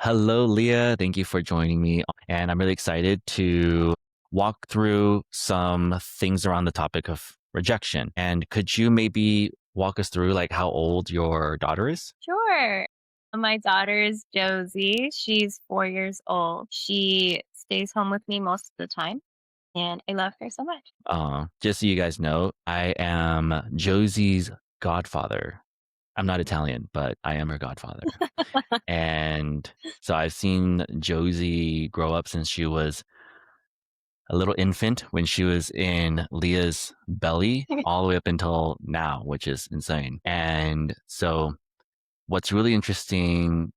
Hello, Leah. Thank you for joining me. And I'm really excited to walk through some things around the topic of rejection. And could you maybe walk us through like how old your daughter is? Sure. My daughter is Josie. She's 4 years old. She stays home with me most of the time, and I love her so much. Just so you guys know, I am Josie's godfather. I'm not Italian, but I am her godfather. And so I've seen Josie grow up since she was a little infant when she was in Leah's belly all the way up until now, which is insane. And so what's really interesting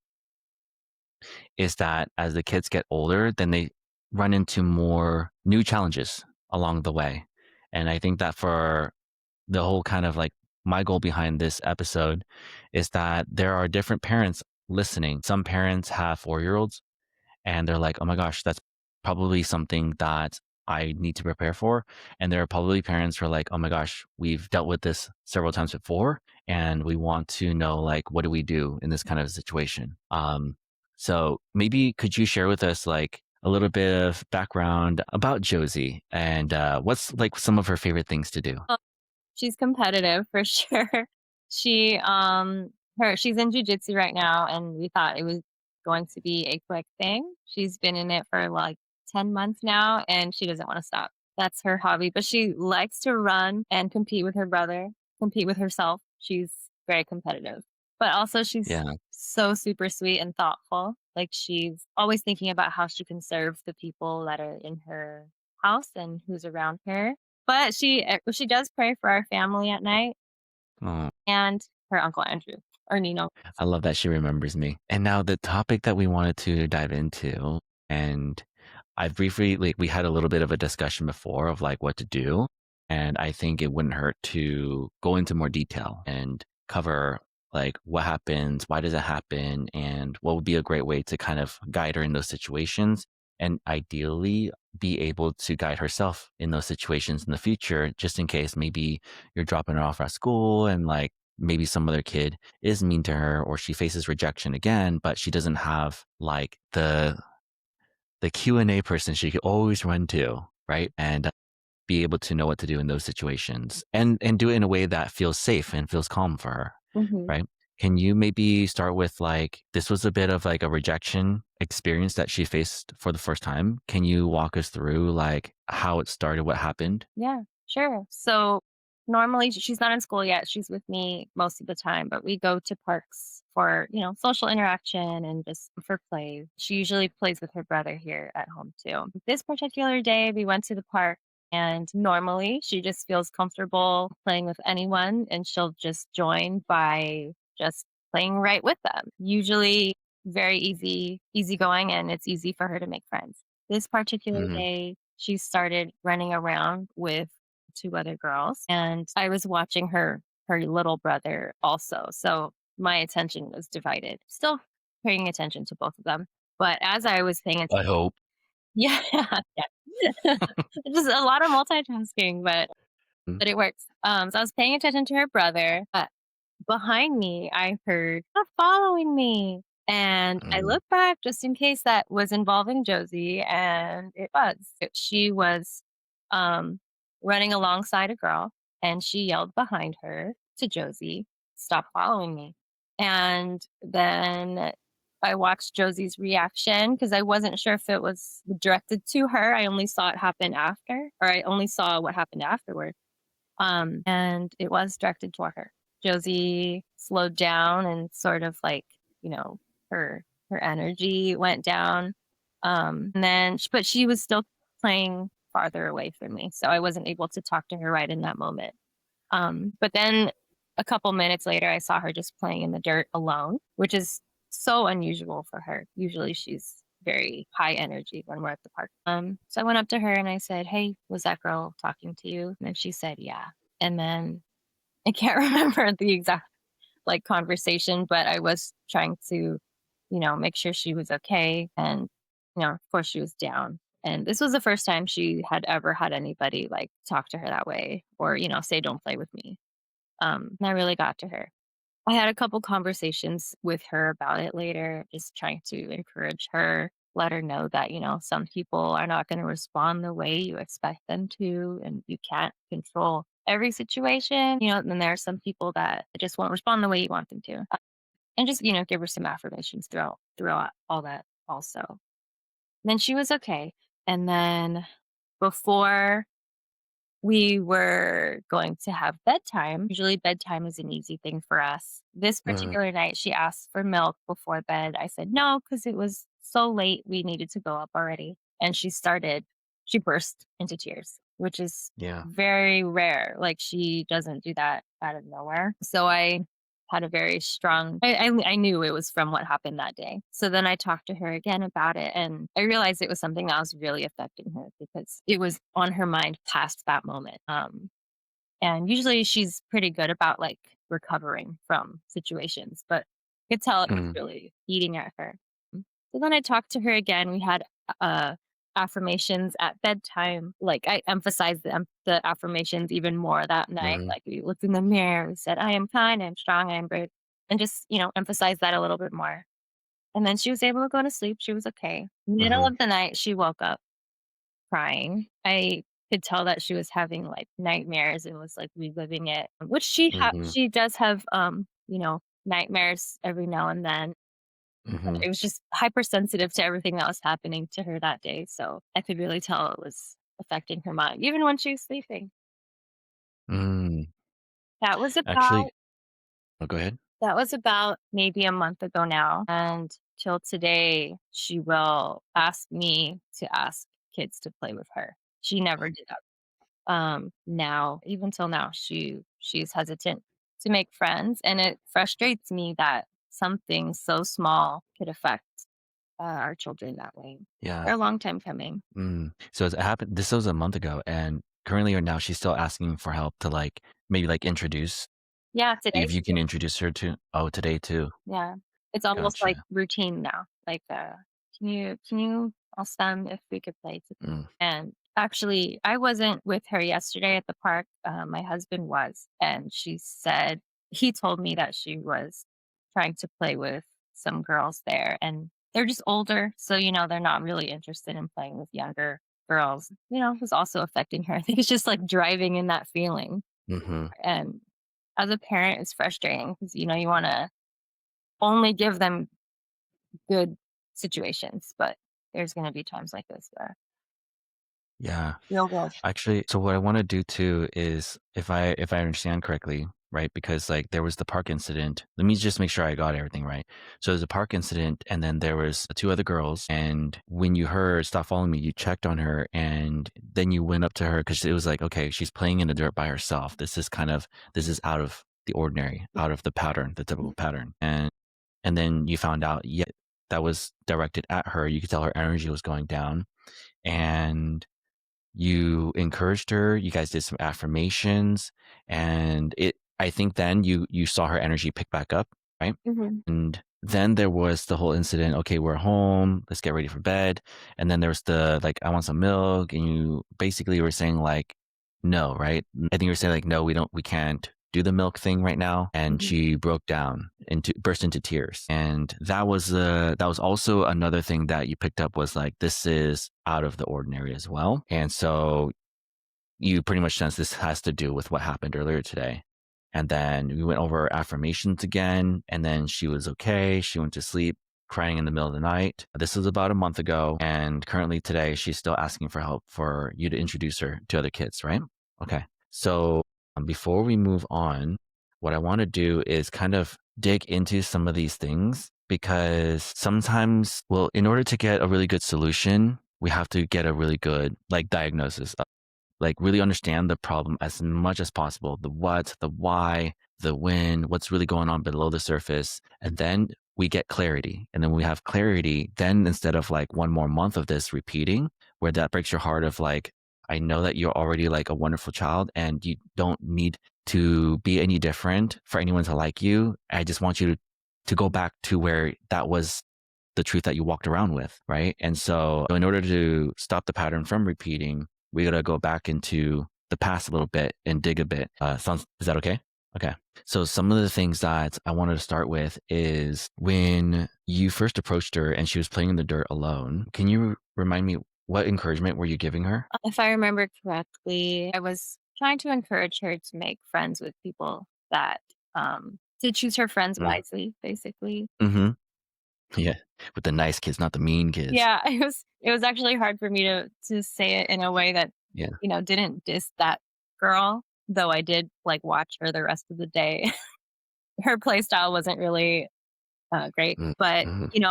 is that as the kids get older, then they run into more new challenges along the way. And I think that for the whole kind of like my goal behind this episode is that there are different parents listening. Some parents have 4 year olds and they're like, oh my gosh, that's probably something that I need to prepare for. And there are probably parents who are like, oh my gosh, we've dealt with this several times before and we want to know like what do we do in this kind of situation. So maybe could you share with us like a little bit of background about Josie and what's like some of her favorite things to do? She's competitive for sure. She's in jujitsu right now, and we thought it was going to be a quick thing. She's been in it for like 10 months now, and she doesn't want to stop. That's her hobby, but she likes to run and compete with her brother, compete with herself. She's very competitive, but also she's Yeah. so super sweet and thoughtful. Like she's always thinking about how she can serve the people that are in her house and who's around her, but she does pray for our family at night Oh, and her Uncle Andrew or Nino. I love that she remembers me. And now the topic that we wanted to dive into, and I briefly, like, we had a little bit of a discussion before of like what to do. And I think it wouldn't hurt to go into more detail and cover like what happens, why does it happen, and what would be a great way to kind of guide her in those situations. And ideally, be able to guide herself in those situations in the future, just in case maybe you're dropping her off at school and like maybe some other kid is mean to her or she faces rejection again, but she doesn't have like the Q&A person she could always run to, right? And be able to know what to do in those situations and do it in a way that feels safe and feels calm for her, Mhm. right? Can you maybe start with like this was a bit of like a rejection experience that she faced for the first time? Can you walk us through like how it started, what happened? Yeah, sure. So normally she's not in school yet. She's with me most of the time, but we go to parks for, social interaction and just for play. She usually plays with her brother here at home too. This particular day, we went to the park, and normally she just feels comfortable playing with anyone and she'll just join by just playing right with them. Usually very easygoing, and it's easy for her to make friends. This particular Hmm. day, she started running around with two other girls, and I was watching her little brother also. So my attention was divided. Still paying attention to both of them. But as I was paying attention, I hope. yeah, yeah. Just a lot of multitasking, but it works. So I was paying attention to her brother, but behind me, I heard, "Stop following me." And I Mm-hmm. looked back just in case that was involving Josie, and it was. She was um, running alongside a girl, and she yelled behind her to Josie, "Stop following me." And then I watched Josie's reaction because I wasn't sure if it was directed to her. I only saw it happen after, or I only saw what happened afterward. And it was directed toward her. Josie slowed down and sort of like, you know, her energy went down. But she was still playing farther away from me. So I wasn't able to talk to her right in that moment. But then a couple minutes later, I saw her just playing in the dirt alone, which is so unusual for her. Usually she's very high energy when we're at the park. So I went up to her and I said, "Hey, was that girl talking to you?" And then she said, "Yeah." And then I can't remember the exact like conversation, but I was trying to, make sure she was okay. And, of course she was down. And this was the first time she had ever had anybody like talk to her that way or, say, "Don't play with me." And I really got to her. I had a couple conversations with her about it later, just trying to encourage her, let her know that, some people are not going to respond the way you expect them to, and you can't control every situation, and then there are some people that just won't respond the way you want them to. And just, give her some affirmations throughout all that also. Then she was okay. And then before we were going to have bedtime. Usually, bedtime is an easy thing for us. This Mhm, particular night, she asked for milk before bed. I said no because it was so late. We needed to go up already. And she burst into tears, which is yeah, very rare. Like, she doesn't do that out of nowhere. So I had a very strong, I knew it was from what happened that day. So then I talked to her again about it, and I realized it was something that was really affecting her because it was on her mind past that moment. And usually she's pretty good about like recovering from situations, but I could tell it was mhm, really eating at her. So then I talked to her again. We had uh, affirmations at bedtime. Like, I emphasized the affirmations even more that night. mhm, Like, we looked in the mirror, we said, "I am kind, I am strong, I am brave," and just emphasize that a little bit more. And then she was able to go to sleep. She was okay. Middle mhm, of the night, she woke up crying. I could tell that she was having, like, nightmares and was, like, reliving it, which mhm, she does have, nightmares every now and then. mhm, It was just hypersensitive to everything that was happening to her that day, so I could really tell it was affecting her mind, even when she was sleeping. mm. That was Actually about oh, go ahead. maybe a month ago now, and till today, she will ask me to ask kids to play with her. She never did that. Now, even till now, she's hesitant to make friends, and it frustrates me that something so small could affect our children that way. Yeah, For a long time coming. so it happened this was a month ago, and currently or now she's still asking for help to, like, maybe, like, introduce Yeah, today if you too. can introduce her to oh, today too. Yeah. It's almost like Gotcha. routine now. Like, can you ask them if we could play today? Mm, And actually, I wasn't with her yesterday at the park. My husband was, and he told me that she was trying to play with some girls there, and they're just older, so they're not really interested in playing with younger girls. It was also affecting her. I think it's just like driving in that feeling, mhm. and as a parent, it's frustrating because you want to only give them good situations, but there's gonna be times like this where Yeah. real world. Actually, so what I wanna do too is if I understand correctly, right, because, like, there was the park incident. Let me just make sure I got everything right. So there's a park incident, and then there was 2 other girls, and when you heard, "Stop following me," you checked on her, and then you went up to her because it was like, "Okay, she's playing in the dirt by herself. This is out of the ordinary, out of the pattern, the typical pattern." And then you found out, yeah, that was directed at her. You could tell her energy was going down, and you encouraged her, you guys did some affirmations, and I think then you saw her energy pick back up, right? Mhm, And then there was the whole incident, "Okay, we're home, let's get ready for bed." And then there was the, like, "I want some milk," and you basically were saying, like, "No," right? I think you were saying, like, "No, we can't do the milk thing right now." And mhm, she broke down into burst into tears. And that was also another thing that you picked up was, like, this is out of the ordinary as well. And so you pretty much sense this has to do with what happened earlier today. And then we went over affirmations again, and then she was okay. She went to sleep, crying in the middle of the night. This was about a month ago, and currently today she's still asking for help for you to introduce her to other kids, right? Okay. So before we move on, what I want to do is kind of dig into some of these things because sometimes, well, in order to get a really good solution, we have to get a really good like diagnosis, like really understand the problem as much as possible, the what, the why, the when, what's really going on below the surface. And then we get clarity. And then we have clarity. Then instead of like one more month of this repeating, where that breaks your heart of like, I know that you're already like a wonderful child and you don't need to be any different for anyone to like you. I just want you to go back to where that was the truth that you walked around with, right? And so in order to stop the pattern from repeating, we got to go back into the past a little bit and dig a bit. Is that okay? Okay. So some of the things that I wanted to start with is when you first approached her and she was playing in the dirt alone, can you remind me what encouragement were you giving her? If I remember correctly, I was trying to encourage her to make friends with people that, to choose her friends Mm. wisely, basically. Mm-hmm. Yeah. With the nice kids, not the mean kids. Yeah, it was actually hard for me to say it in a way that, Yeah. didn't diss that girl, though I did, like, watch her the rest of the day. Her play style wasn't really, great, but, Mm-hmm.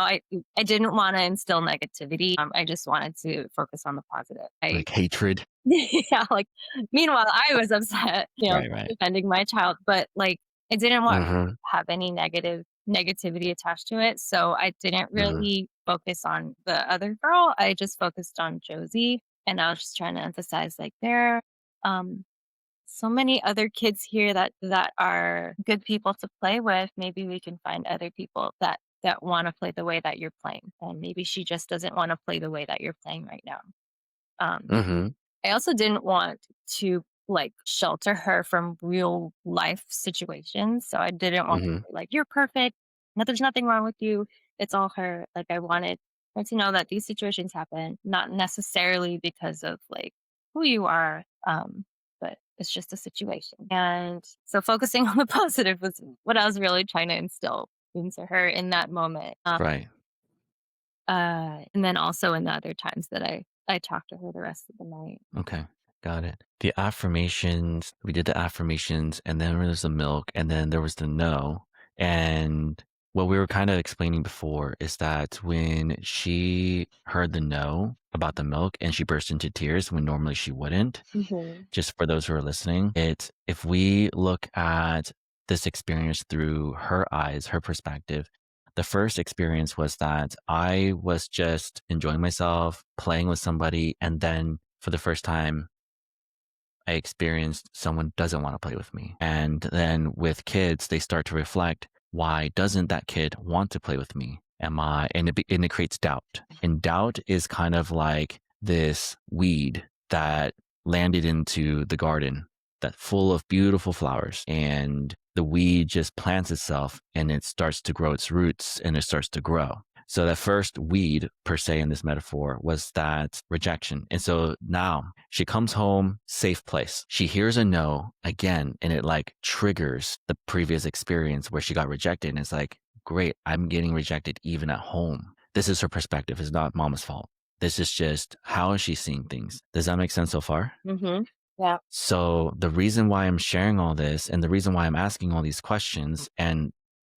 I didn't wanna instill negativity, I just wanted to focus on the positive. Like hatred. Yeah, like, meanwhile, I was upset, Right, right. defending my child, but, like, I didn't want her Mm-hmm. to have any negativity attached to it, so I didn't Mm-hmm. really focus on the other girl, I just focused on Josie, and I was just trying to emphasize, like, there, um, so many other kids here that are good people to play with, maybe we can find other people that wanna play the way that you're playing, and maybe she just doesn't wanna play the way that you're playing right now. Um Mm-hmm. I also didn't want to, like, shelter her from real life situations, so I didn't want Mm-hmm. to say, like, "You're perfect. No, there's nothing wrong with you. It's all her." Like, I wanted her to know that these situations happen, not necessarily because of, like, who you are, but it's just a situation. And so focusing on the positive was what I was really trying to instill into her in that moment. Right. And then also in the other times that I talked to her the rest of the night. Okay, got it. The affirmations, we did the affirmations, and then there was the milk, and then there was the no. And what we were kind of explaining before is that when she heard the no about the milk and she burst into tears when normally she wouldn't, Mhm. just for those who are listening, it if we look at this experience through her eyes, her perspective, the first experience was that I was just enjoying myself, playing with somebody, and then for the first time, I experienced someone doesn't want to play with me. And then with kids, they start to reflect, why doesn't that kid want to play with me? Am I, and it creates doubt. And doubt is kind of like this weed that landed into the garden that full of beautiful flowers. And the weed just plants itself and it starts to grow its roots and it starts to grow. So that first weed per se in this metaphor was that rejection. And so now she comes home, safe place. She hears a no again, and it like triggers the previous experience where she got rejected. And it's like, great, I'm getting rejected even at home. This is her perspective. It's not mama's fault. This is just how is she seeing things. Does that make sense so far? Mhm. Yeah. So the reason why I'm sharing all this and the reason why I'm asking all these questions, and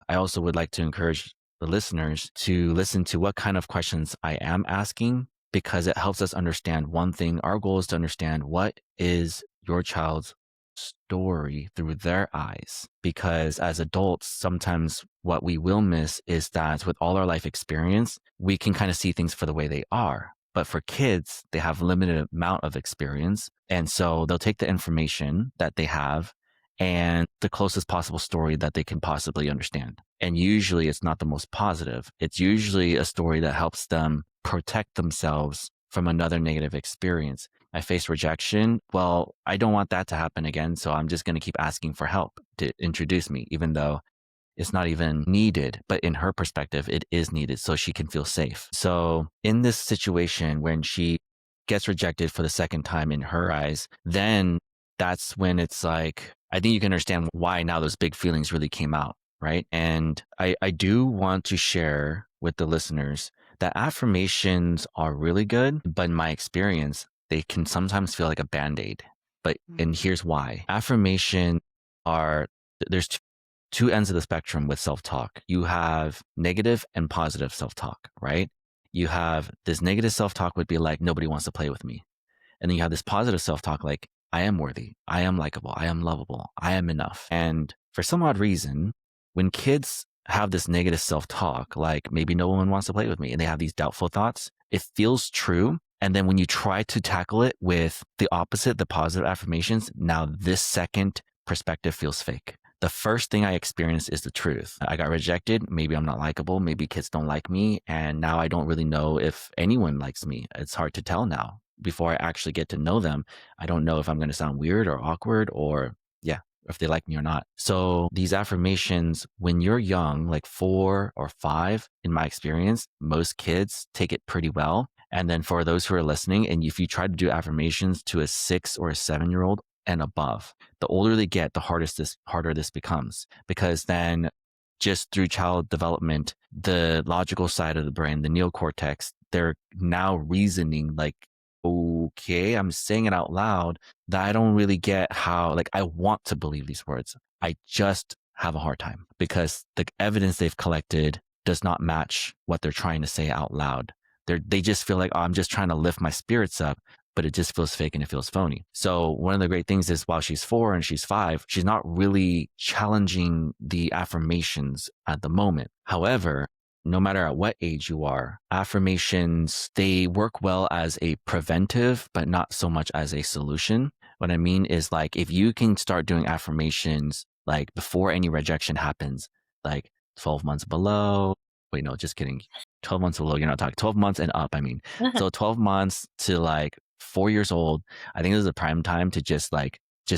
I also would like to encourage the listeners to listen to what kind of questions I am asking because it helps us understand one thing. Our goal is to understand what is your child's story through their eyes. Because as adults, sometimes what we will miss is that with all our life experience, we can kind of see things for the way they are. But for kids, they have limited amount of experience. And so they'll take the information that they have and the closest possible story that they can possibly understand. And usually it's not the most positive. It's usually a story that helps them protect themselves from another negative experience. I face rejection. Well, I don't want that to happen again. So I'm just going to keep asking for help to introduce me, even though it's not even needed, but in her perspective, it is needed so she can feel safe. So in this situation, when she gets rejected for the second time in her eyes, then that's when it's like, I think you can understand why now those big feelings really came out. Right. And I do want to share with the listeners that affirmations are really good, but in my experience, they can sometimes feel like a band aid. But, and here's why affirmation are, there's two ends of the spectrum with self talk. You have negative and positive self talk, right? You have this negative self talk would be like, nobody wants to play with me. And then you have this positive self talk like, I am worthy. I am likable. I am lovable. I am enough. And for some odd reason, when kids have this negative self talk, like maybe no one wants to play with me, and they have these doubtful thoughts, it feels true. And then when you try to tackle it with the opposite, the positive affirmations, now this second perspective feels fake. The first thing I experienced is the truth. I got rejected. Maybe I'm not likable. Maybe kids don't like me. And now I don't really know if anyone likes me. It's hard to tell now. Before I actually get to know them, I don't know if I'm going to sound weird or awkward or, yeah. if they like me or not. So these affirmations, when you're young, like 4 or 5, in my experience, most kids take it pretty well. And then for those who are listening, and if you try to do affirmations to a 6 or a 7-year-old and above, the older they get, the harder this becomes, because then just through child development, the logical side of the brain, the neocortex, they're now reasoning like, okay, I'm saying it out loud, that I don't really get how, like, I want to believe these words. I just have a hard time because the evidence they've collected does not match what they're trying to say out loud. They just feel like, oh, I'm just trying to lift my spirits up, but it just feels fake and it feels phony. So one of the great things is while she's 4 and she's 5, she's not really challenging the affirmations at the moment. However, no matter at what age you are, affirmations, they work well as a preventive, but not so much as a solution. What I mean is, like, if you can start doing affirmations like before any rejection happens, like 12 months below, wait, no, just kidding. 12 months below, you're not talking 12 months and up. I mean, so 12 months to like 4 years old, I think this is a prime time to just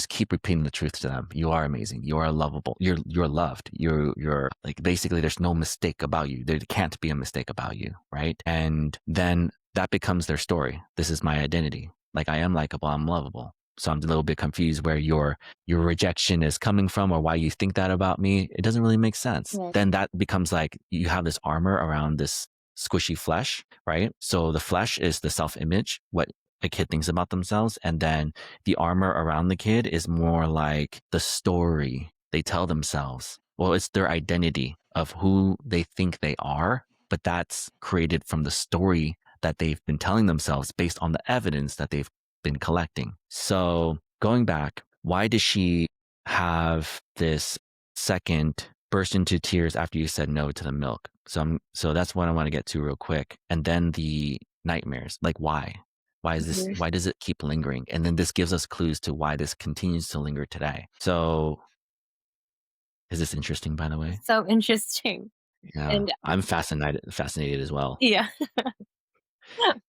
keep repeating the truth to them. You are amazing. You are lovable. You're loved. You're like, basically there's no mistake about you. There can't be a mistake about you, right? And then that becomes their story. This is my identity. Like, I am likable, I'm lovable. So I'm a little bit confused where your rejection is coming from, or why you think that about me. It doesn't really make sense. Right. Then that becomes like you have this armor around this squishy flesh, right? So the flesh is the self-image, what a kid thinks about themselves. And then the armor around the kid is more like the story they tell themselves. Well, it's their identity of who they think they are, but that's created from the story that they've been telling themselves based on the evidence that they've been collecting. So going back, why does she have this second burst into tears after you said no to the milk? So that's what I want to get to real quick. And then the nightmares, like, why? Why is this? Mhm. Why does it keep lingering? And then this gives us clues to why this continues to linger today. So is this interesting, by the way? So interesting. Yeah, And I'm fascinated as well. yeah,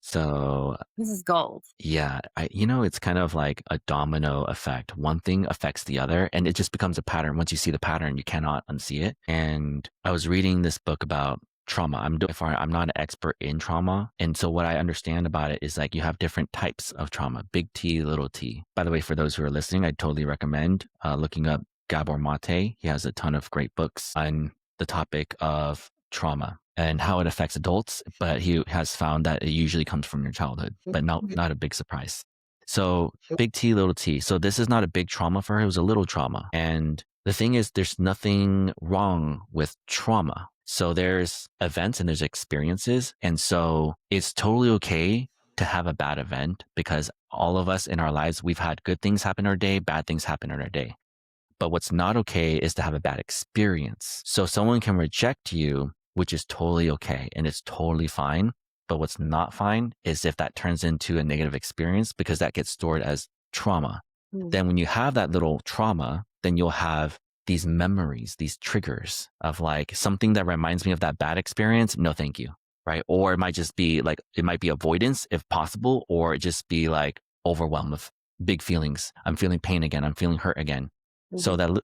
So this is gold. yeah, it's kind of like a domino effect. One thing affects the other, and it just becomes a pattern. Once you see the pattern, you cannot unsee it. And I was reading this book about trauma. I'm not an expert in trauma. And so what I understand about it is, like, you have different types of trauma, big T, little t. By the way, for those who are listening, I totally recommend looking up Gabor Mate. He has a ton of great books on the topic of trauma and how it affects adults, but he has found that it usually comes from your childhood, but not a big surprise. So big T, little t. So this is not a big trauma for her. It was a little trauma. And the thing is, there's nothing wrong with trauma. So there's events and there's experiences. And so it's totally okay to have a bad event, because all of us in our lives, we've had good things happen in our day, bad things happen in our day. But what's not okay is to have a bad experience. So someone can reject you, which is totally okay and it's totally fine. But what's not fine is if that turns into a negative experience, because that gets stored as trauma. Mm. Then when you have that little trauma, then you'll have these memories, these triggers of, like, something that reminds me of that bad experience. No, thank you. Right. Or it might just be like, it might be avoidance if possible, or it just be like overwhelm of big feelings. I'm feeling pain again. I'm feeling hurt again. Mhm.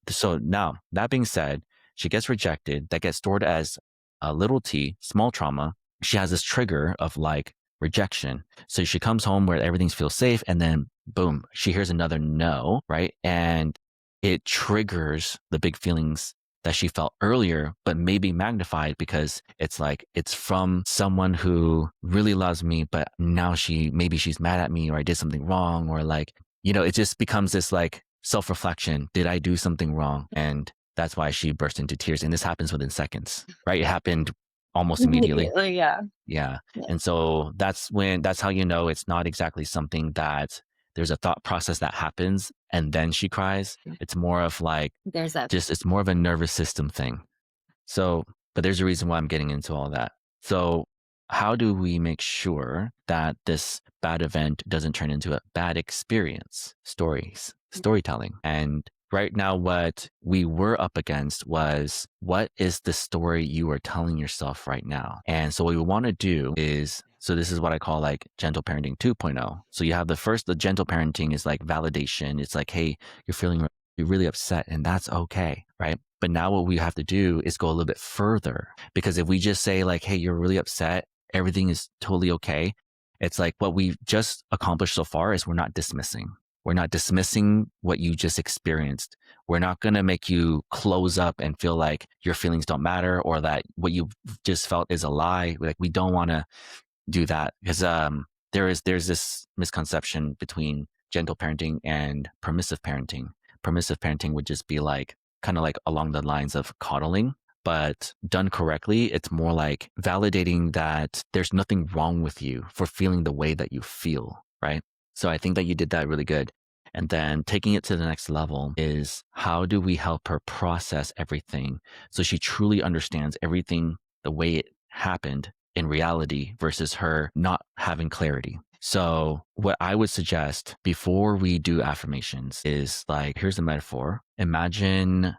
So now, that being said, she gets rejected. That gets stored as a little t, small trauma. She has this trigger of, like, rejection. So she comes home where everything feels safe, and then boom, she hears another no, right? And it triggers the big feelings that she felt earlier, but maybe magnified, because it's like, it's from someone who really loves me, but now maybe she's mad at me, or I did something wrong, or, like, it just becomes this, like, self-reflection. Did I do something wrong? And that's why she burst into tears. And this happens within seconds, right? It happened almost immediately. Immediately, yeah. Yeah. Yeah. And so that's how it's not exactly something that there's a thought process that happens and then she cries. It's more of like, There's that. it's more of a nervous system thing. So, but there's a reason why I'm getting into all that. So how do we make sure that this bad event doesn't turn into a bad experience? Storytelling. And right now, what we were up against was, what is the story you are telling yourself right now? And so what we want to do is, so this is what I call, like, gentle parenting 2.0. So you have the gentle parenting is like validation. It's like, hey, you're feeling you're really upset, and that's okay, right? But now what we have to do is go a little bit further, because if we just say like, hey, you're really upset, everything is totally okay. It's like what we've just accomplished so far is we're not dismissing. We're not dismissing what you just experienced. We're not going to make you close up and feel like your feelings don't matter or that what you just felt is a lie. Like we don't want to do that because there's this misconception between gentle parenting and permissive parenting. Permissive parenting would just be like kind of like along the lines of coddling, but done correctly, it's more like validating that there's nothing wrong with you for feeling the way that you feel, right? So I think that you did that really good. And then taking it to the next level is how do we help her process everything so she truly understands everything the way it happened in reality versus her not having clarity. So, what I would suggest before we do affirmations is like, here's a metaphor. Imagine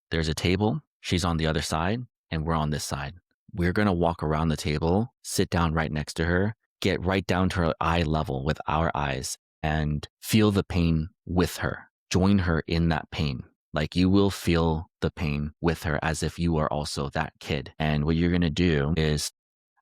there's a table, she's on the other side, and we're on this side. We're going to walk around the table, sit down right next to her, get right down to her eye level with our eyes, and feel the pain with her. Join her in that pain. Like you will feel the pain with her as if you are also that kid. And what you're going to do is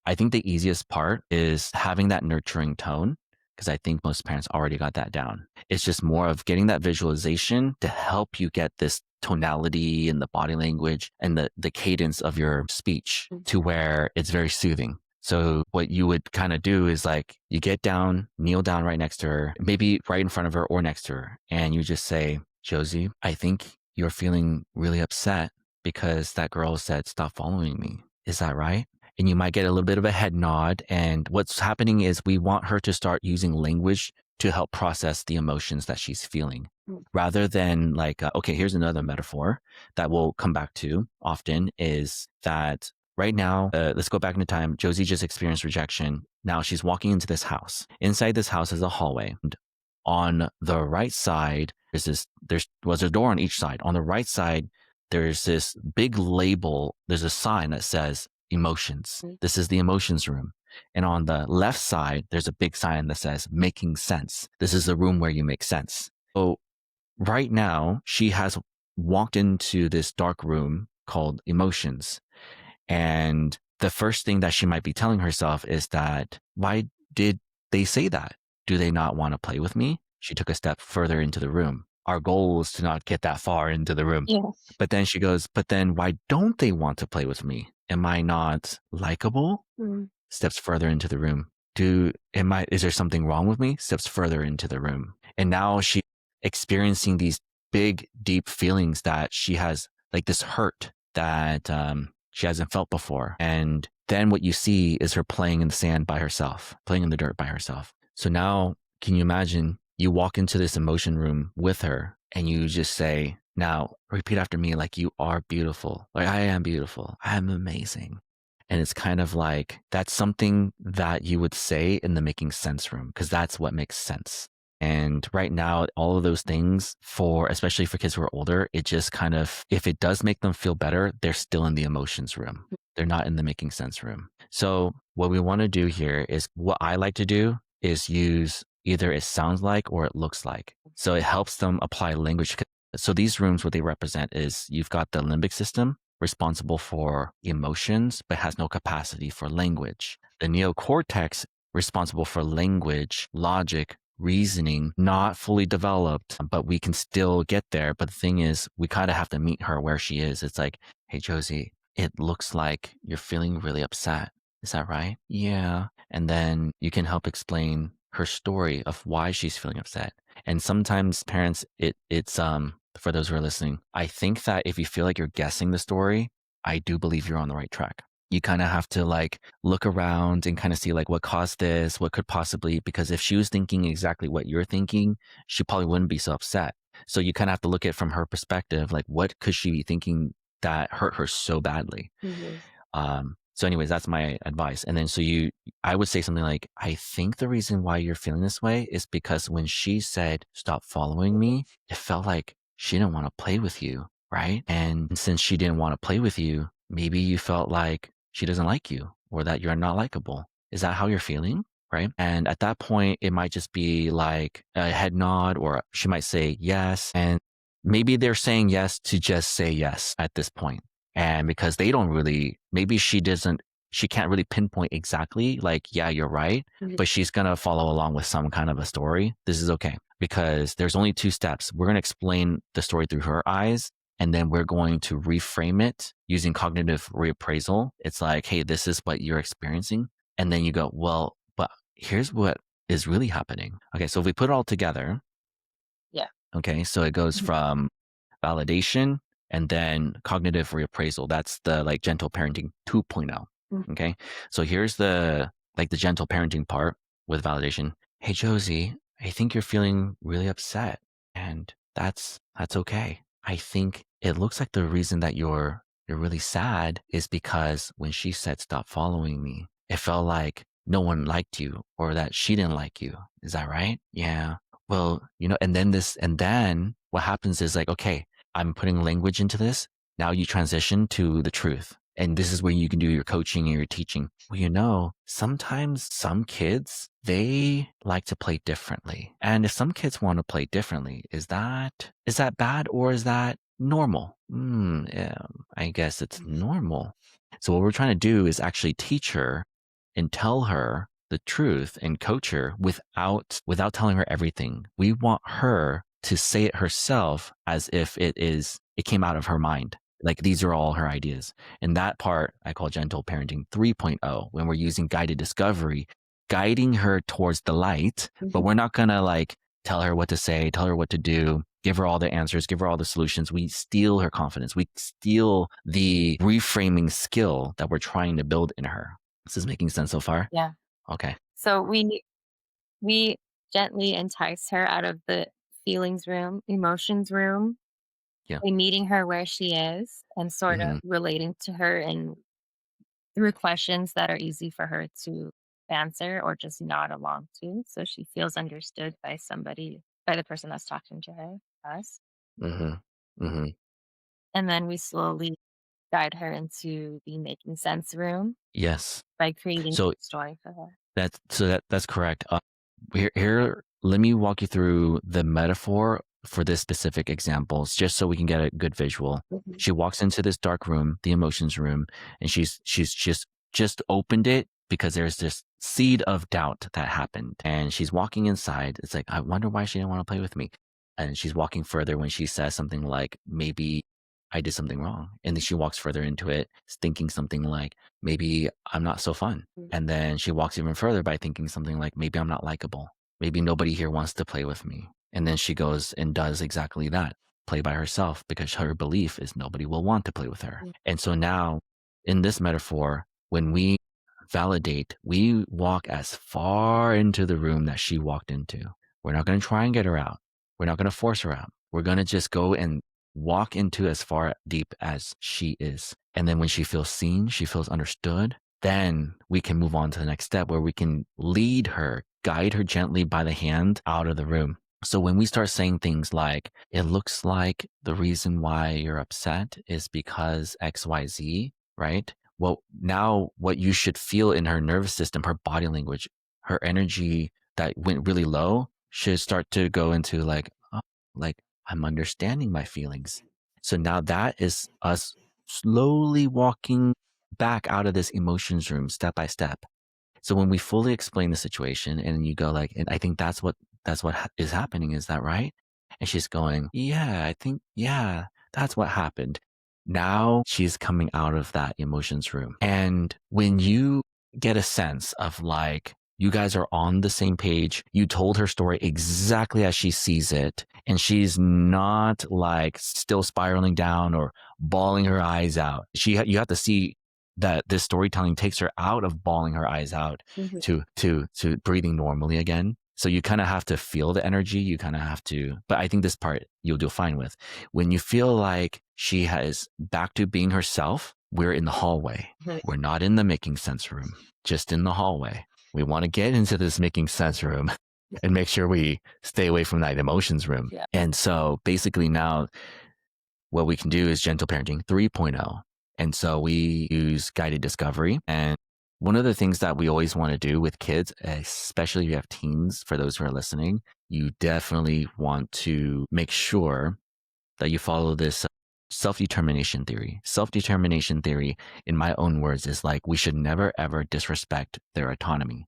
I think the easiest part is having that nurturing tone because I think most parents already got that down. It's just more of getting that visualization to help you get this tonality and the body language and the cadence of your speech to where it's very soothing. So what you would kind of do is like you get down, kneel down right next to her, maybe right in front of her or next to her, and you just say, Josie, I think you're feeling really upset because that girl said, stop following me. Is that right? And you might get a little bit of a head nod. And what's happening is we want her to start using language to help process the emotions that she's feeling rather than like, okay, here's another metaphor that we'll come back to often is that right now, let's go back into time. Josie just experienced rejection. Now she's walking into this house. Inside this house is a hallway. And on the right side, there's a door on each side. On the right side, there's this big label. There's a sign that says emotions. This is the emotions room. And on the left side, there's a big sign that says making sense. This is the room where you make sense. So right now, she has walked into this dark room called emotions. And the first thing that she might be telling herself is that, why did they say that? Do they not want to play with me? She took a step further into the room. Our goal is to not get that far into the room. Yes. But then she goes, but then why don't they want to play with me? Am I not likable? Steps further into the room. Is there something wrong with me? Steps further into the room. And now she's experiencing these big, deep feelings that she has, like this hurt that she hasn't felt before. And then what you see is her playing in the sand by herself, playing in the dirt by herself. So now, can you imagine you walk into this emotion room with her and you just say, now repeat after me, like you are beautiful. Like I am beautiful. I am amazing. And it's kind of like, that's something that you would say in the making sense room, because that's what makes sense. And right now, all of those things especially for kids who are older, it just kind of, if it does make them feel better, they're still in the emotions room. They're not in the making sense room. So what we want to do here is what I like to do is use either it sounds like or it looks like. So it helps them apply language. So these rooms, what they represent is you've got the limbic system responsible for emotions, but has no capacity for language. The neocortex responsible for language, logic, reasoning, not fully developed, but we can still get there. But the thing is, we kind of have to meet her where she is. It's like, hey, Josie, it looks like you're feeling really upset. Is that right? Yeah. And then you can help explain her story of why she's feeling upset. And sometimes parents, it's for those who are listening, I think that if you feel like you're guessing the story, I do believe you're on the right track. You kind of have to like look around and kind of see like what caused this, what could possibly, because if she was thinking exactly what you're thinking, she probably wouldn't be so upset. So you kind of have to look at it from her perspective, like what could she be thinking that hurt her so badly? So anyways, that's my advice. And then I would say something like, I think the reason why you're feeling this way is because when she said, stop following me, it felt like she didn't want to play with you, right? And since she didn't want to play with you, maybe you felt like she doesn't like you or that you're not likable. Is that how you're feeling? right? And at that point, it might just be like a head nod, or she might say yes. And maybe they're saying yes to just say yes at this point. And because they don't really, maybe she can't really pinpoint exactly like, yeah, you're right, but she's going to follow along with some kind of a story. This is okay because there's only two steps. We're going to explain the story through her eyes, and then we're going to reframe it using cognitive reappraisal. It's like, hey, this is what you're experiencing. And then you go, well, but here's what is really happening. Okay, so if we put it all together, Yeah. okay, so it goes Mhm. from validation and then cognitive reappraisal. That's the like gentle parenting 2.0. Mhm. Okay, so here's the like the gentle parenting part with validation. Hey, Josie, I think you're feeling really upset, and that's okay. I think it looks like the reason that you're really sad is because when she said stop following me, it felt like no one liked you or that she didn't like you. Is that right? Yeah. Well, and then what happens is like, okay, I'm putting language into this. Now you transition to the truth. And this is where you can do your coaching and your teaching. Well, sometimes some kids, they like to play differently. And if some kids want to play differently, is that bad or is that normal? Yeah, I guess it's normal. So what we're trying to do is actually teach her and tell her the truth and coach her without telling her everything. We want her to say it herself as if it came out of her mind. Like these are all her ideas. And that part I call gentle parenting 3.0 when we're using guided discovery, guiding her towards the light, but Mhm. we're not going to like tell her what to say, tell her what to do, give her all the answers, give her all the solutions. We steal her confidence. We steal the reframing skill that we're trying to build in her. This is making sense so far? Yeah. Okay. So we gently entice her out of the feelings room, emotions room, Yeah. by meeting her where she is and sort of Mhm. relating to her and through questions that are easy for her to answer or just nod along to, so she feels understood by the person that's talking to her, us. Mhm. Mhm. And then we slowly guide her into the making sense room Yes. by creating So a story for her. that's correct. Here, let me walk you through the metaphor for this specific examples, just so we can get a good visual. Mhm. She walks into this dark room, the emotions room, and she's just opened it because there's this seed of doubt that happened, and she's walking inside. It's like, I wonder why she didn't want to play with me, and she's walking further when she says something like, maybe I did something wrong, and then she walks further into it, thinking something like, maybe I'm not so fun. Mhm. And then she walks even further by thinking something like, maybe I'm not likable. Maybe nobody here wants to play with me. And then she goes and does exactly that, play by herself, because her belief is nobody will want to play with her. And so now, in this metaphor, when we validate, we walk as far into the room that she walked into. We're not going to try and get her out. We're not going to force her out. We're going to just go and walk into as far deep as she is. And then when she feels seen, she feels understood, then we can move on to the next step where we can lead her, guide her gently by the hand out of the room. So when we start saying things like, it looks like the reason why you're upset is because XYZ, right? Well, now what you should feel in her nervous system, her body language, her energy that went really low should start to go into like, oh, like I'm understanding my feelings. So now that is us slowly walking back out of this emotions room step by step. So when we fully explain the situation and you go like, and I think that's what is happening. Is that right? And she's going, yeah, I think, yeah, that's what happened. Now she's coming out of that emotions room. And when you get a sense of like, you guys are on the same page, you told her story exactly as she sees it, and she's not like still spiraling down or bawling her eyes out. You have to see that this storytelling takes her out of bawling her eyes out Mhm. to breathing normally again. So you kind of have to feel the energy. You kind of have to, but I think this part you'll do fine with. When you feel like she has back to being herself, we're in the hallway. Mhm. We're not in the making sense room, just in the hallway. We want to get into this making sense room and make sure we stay away from that emotions room. Yeah. And so basically now what we can do is gentle parenting 3.0. And so we use guided discovery and One of the things that we always want to do with kids, especially if you have teens, for those who are listening, you definitely want to make sure that you follow this self-determination theory. Self-determination theory, in my own words, is like we should never ever disrespect their autonomy.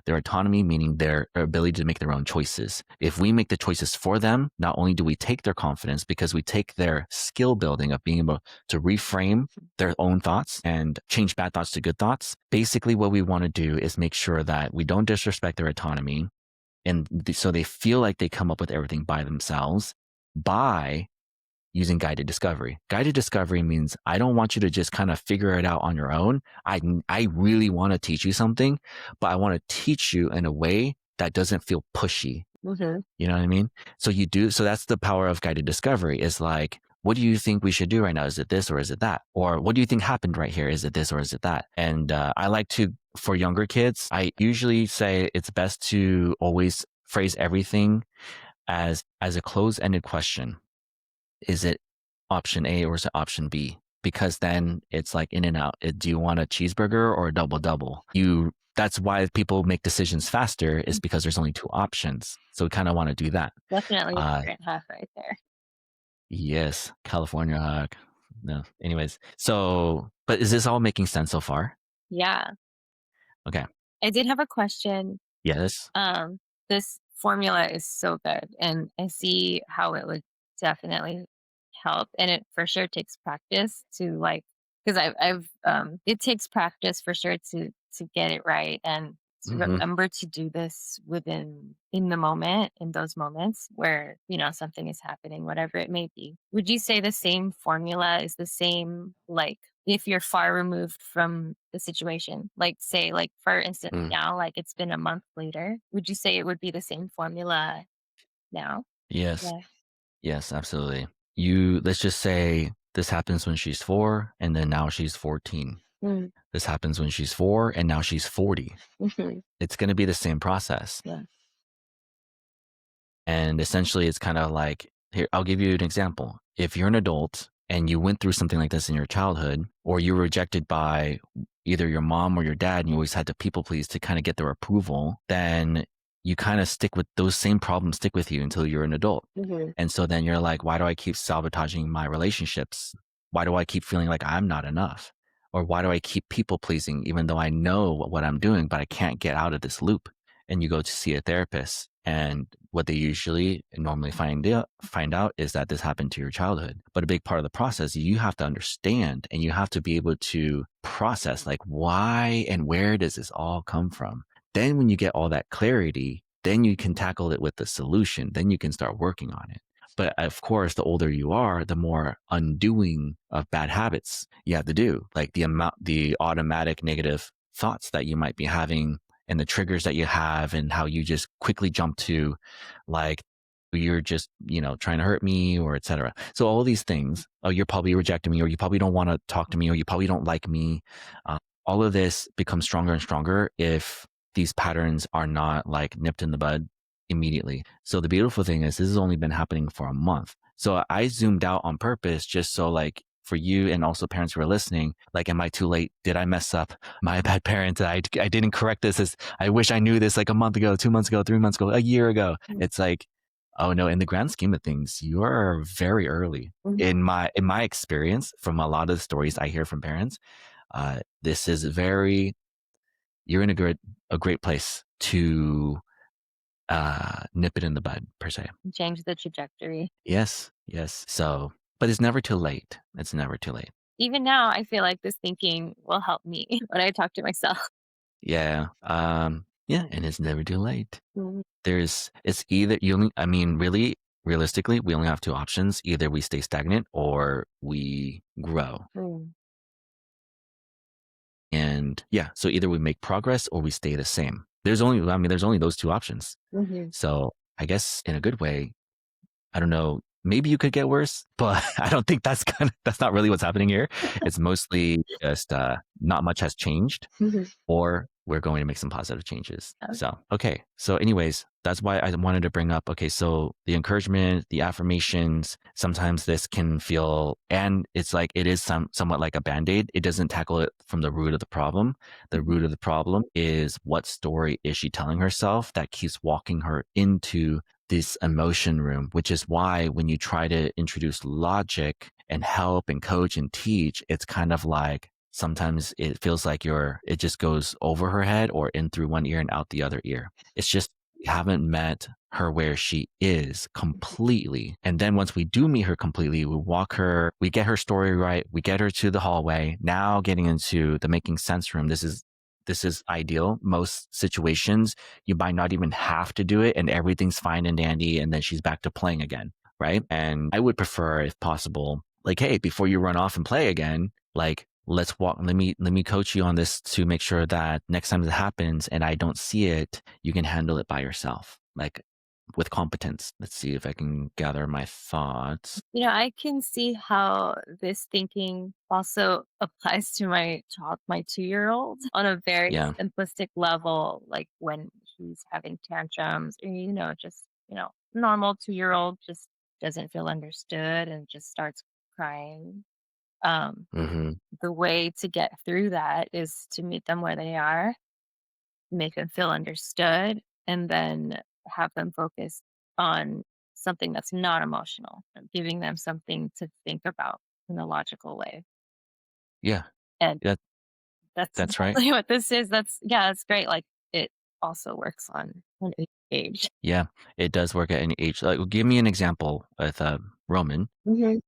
Their autonomy meaning their ability to make their own choices. If we make the choices for them, not only do we take their confidence, because we take their skill building of being able to reframe their own thoughts and change bad thoughts to good thoughts. Basically, what we want to do is make sure that we don't disrespect their autonomy. And so they feel like they come up with everything by themselves by using guided discovery. Guided discovery means I don't want you to just kind of figure it out on your own. I really want to teach you something, but I want to teach you in a way that doesn't feel pushy. Mhm. You know what I mean? So you do. So that's the power of guided discovery is like, what do you think we should do right now? Is it this or is it that? Or what do you think happened right here? Is it this or is it that? And I like to, for younger kids, I usually say it's best to always phrase everything as a closed-ended question. Is it option A or is it option B? Because then it's like in and out. Do you want a cheeseburger or a double double? That's why people make decisions faster is because there's only two options. So we kind of want to do that. Definitely a Uh, different half right there. yes, California hug. No, anyways. So, but is this all making sense so far? Yeah. Okay. I did have a question. Yes. Um, this formula is so good, and I see how it would definitely help, and it for sure takes practice to like, because it takes practice for sure to get it right and to Hmm. remember to do this in the moment, in those moments where something is happening, whatever it may be. Would you say the same formula is the same, like if you're far removed from the situation, like say, like for instance, Mm. now, like it's been a month later, would you say it would be the same formula now? Yes. Yeah. Yes, absolutely. Let's just say this happens when she's 4 and then now she's 14. Mm, This happens when she's 4 and now she's 40. mhm, It's going to be the same process. yeah. And essentially, it's kind of like here, I'll give you an example. If you're an adult and you went through something like this in your childhood, or you were rejected by either your mom or your dad, and you always had to people please to kind of get their approval, then you kind of stick with those same problems, stick with you until you're an adult. Mhm, And so then you're like, why do I keep sabotaging my relationships? Why do I keep feeling like I'm not enough? Or why do I keep people pleasing, even though I know what I'm doing, but I can't get out of this loop? And you go to see a therapist. And what they usually normally find out is that this happened to your childhood. But a big part of the process, you have to understand and you have to be able to process like why and where does this all come from? Then when you get all that clarity, then you can tackle it with the solution. Then you can start working on it. But of course, the older you are, the more undoing of bad habits you have to do, like the automatic negative thoughts that you might be having and the triggers that you have and how you just quickly jump to like, you're just, trying to hurt me or etc. So all these things, oh, you're probably rejecting me or you probably don't want to talk to me or you probably don't like me. All of this becomes stronger and stronger if these patterns are not like nipped in the bud immediately. So the beautiful thing is this has only been happening for a month. So I zoomed out on purpose just so like for you and also parents who are listening, like, am I too late? Did I mess up? Am I a bad parent? I didn't correct this. I wish I knew this like a month ago, 2 months ago, 3 months ago, a year ago. mm, It's like, oh no, in the grand scheme of things, you are very early. mhm. In my experience, from a lot of the stories I hear from parents, this is you're in a great place to nip it in the bud per se. Change the trajectory. Yes, yes. So, but it's never too late. It's never too late. Even now, I feel like this thinking will help me when I talk to myself. Yeah. Yeah, and it's never too late. Mm, It's either you only, I mean, really, realistically, we only have two options. Either we stay stagnant or we grow. mm, And yeah, so either we make progress or we stay the same. There's only those two options. mhm. So I guess in a good way, I don't know, maybe you could get worse, but I don't think that's not really what's happening here. It's mostly just not much has changed Mhm. or we're going to make some positive changes. Yeah. So, okay. So, anyways, that's why I wanted to bring up, okay, so the encouragement, the affirmations, sometimes this can feel, and it's like it is somewhat like a band-aid. It doesn't tackle it from the root of the problem. The Mhm. root of the problem is, what story is she telling herself that keeps walking her into this emotion room, which is why when you try to introduce logic and help and coach and teach, it's kind of like sometimes it feels like it just goes over her head or in through one ear and out the other ear. It's just we haven't met her where she is completely. And then once we do meet her completely, we walk her, we get her story right, we get her to the hallway. Now getting into the making sense room. This is ideal. Most situations, you might not even have to do it and everything's fine and dandy. And then she's back to playing again. Right. And I would prefer, if possible, like, hey, before you run off and play again, like, let's walk, let me coach you on this to make sure that next time it happens and I don't see it, you can handle it by yourself, like with competence. Let's see if I can gather my thoughts. I can see how this thinking also applies to my child, my 2-year-old, on a very Yeah. simplistic level, like when he's having tantrums, or, just, normal 2-year-old just doesn't feel understood and just starts crying. Um, Mm-hmm. the way to get through that is to meet them where they are, make them feel understood, and then have them focus on something that's not emotional, and giving them something to think about in a logical way. Yeah. And Yeah. that's That's right. exactly what this is. That's great. Like, it also works on an age. Yeah. It does work at any age. Like, give me an example with Roman. Mhm.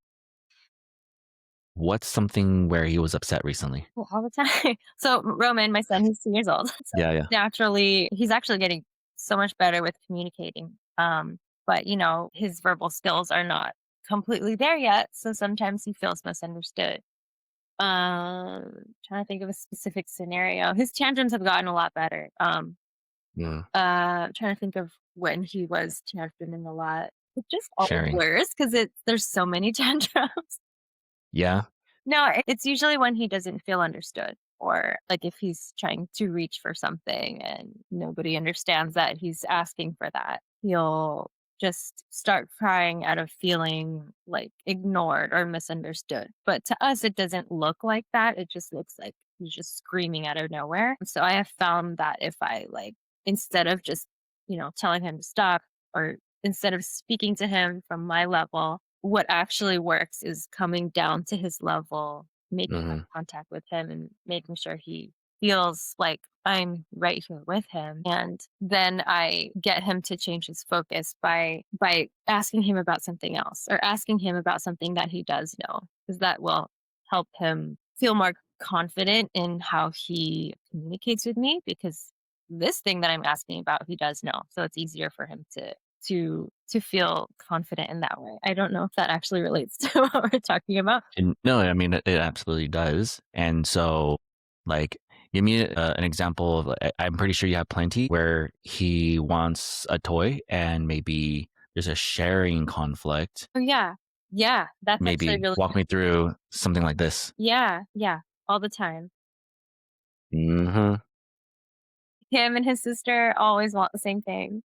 What's something where he was upset recently? Well, all the time. So Roman, my son, he's 2 years old. So Yeah. Yeah. naturally, he's actually getting so much better with communicating. But his verbal skills are not completely there yet. So sometimes he feels misunderstood. Trying to think of a specific scenario. His tantrums have gotten a lot better. Mm. Trying to think of when he was tantruming a lot. It just all Sharing. blurs because there's so many tantrums. Yeah. No, it's usually when he doesn't feel understood, or like if he's trying to reach for something and nobody understands that he's asking for that. He'll just start crying out of feeling like ignored or misunderstood. But to us, it doesn't look like that. It just looks like he's just screaming out of nowhere. So I have found that if I, like, instead of just, telling him to stop, or instead of speaking to him from my level, what actually works is coming down to his level, making eye Mm-hmm. contact with him, and making sure he feels like I'm right here with him. And then I get him to change his focus by asking him about something else, or asking him about something that he does know, because that will help him feel more confident in how he communicates with me, because this thing that I'm asking about, he does know. So it's easier for him to feel confident in that way. I don't know if that actually relates to what we're talking about. And no, I mean, it absolutely does. And so, like, give me an example of, I'm pretty sure you have plenty where he wants a toy and maybe there's a sharing conflict. Oh, yeah. Yeah, that's actually Maybe really walk good. me through something like this. Yeah, yeah, all the time. Mm-hmm. Him and his sister always want the same thing,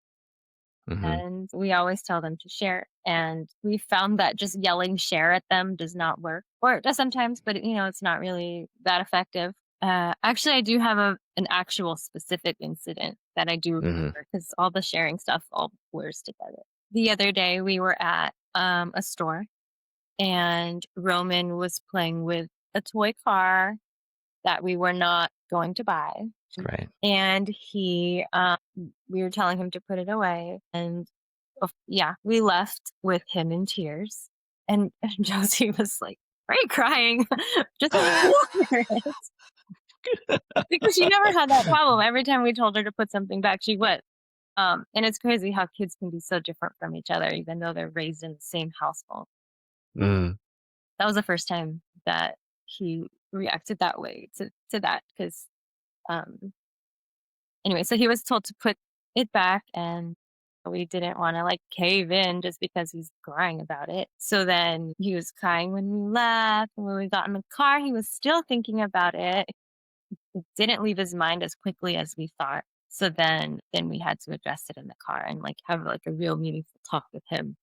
Mm-hmm. and we always tell them to share, and we found that just yelling "share" at them does not work, or it does sometimes, but, it's not really that effective. Actually, I do have an actual specific incident that I do Mm-hmm. remember, because all the sharing stuff all blurs together. The other day, we were at, a store, and Roman was playing with a toy car that we were not going to buy. Right. And we were telling him to put it away. And yeah, we left with him in tears. And Josie was like, "Why are you crying?" Just because she never had that problem. Every time we told her to put something back, she would. And it's crazy how kids can be so different from each other, even though they're raised in the same household. Mm. That was the first time that he reacted that way to that, because um anyway, so he was told to put it back, and we didn't want to, like, cave in just because he's crying about it. So then he was crying when we left, and when we got in the car he was still thinking about it. it didn't leave his mind as quickly as we thought. So then we had to address it in the car and, like, have, like, a real meaningful talk with him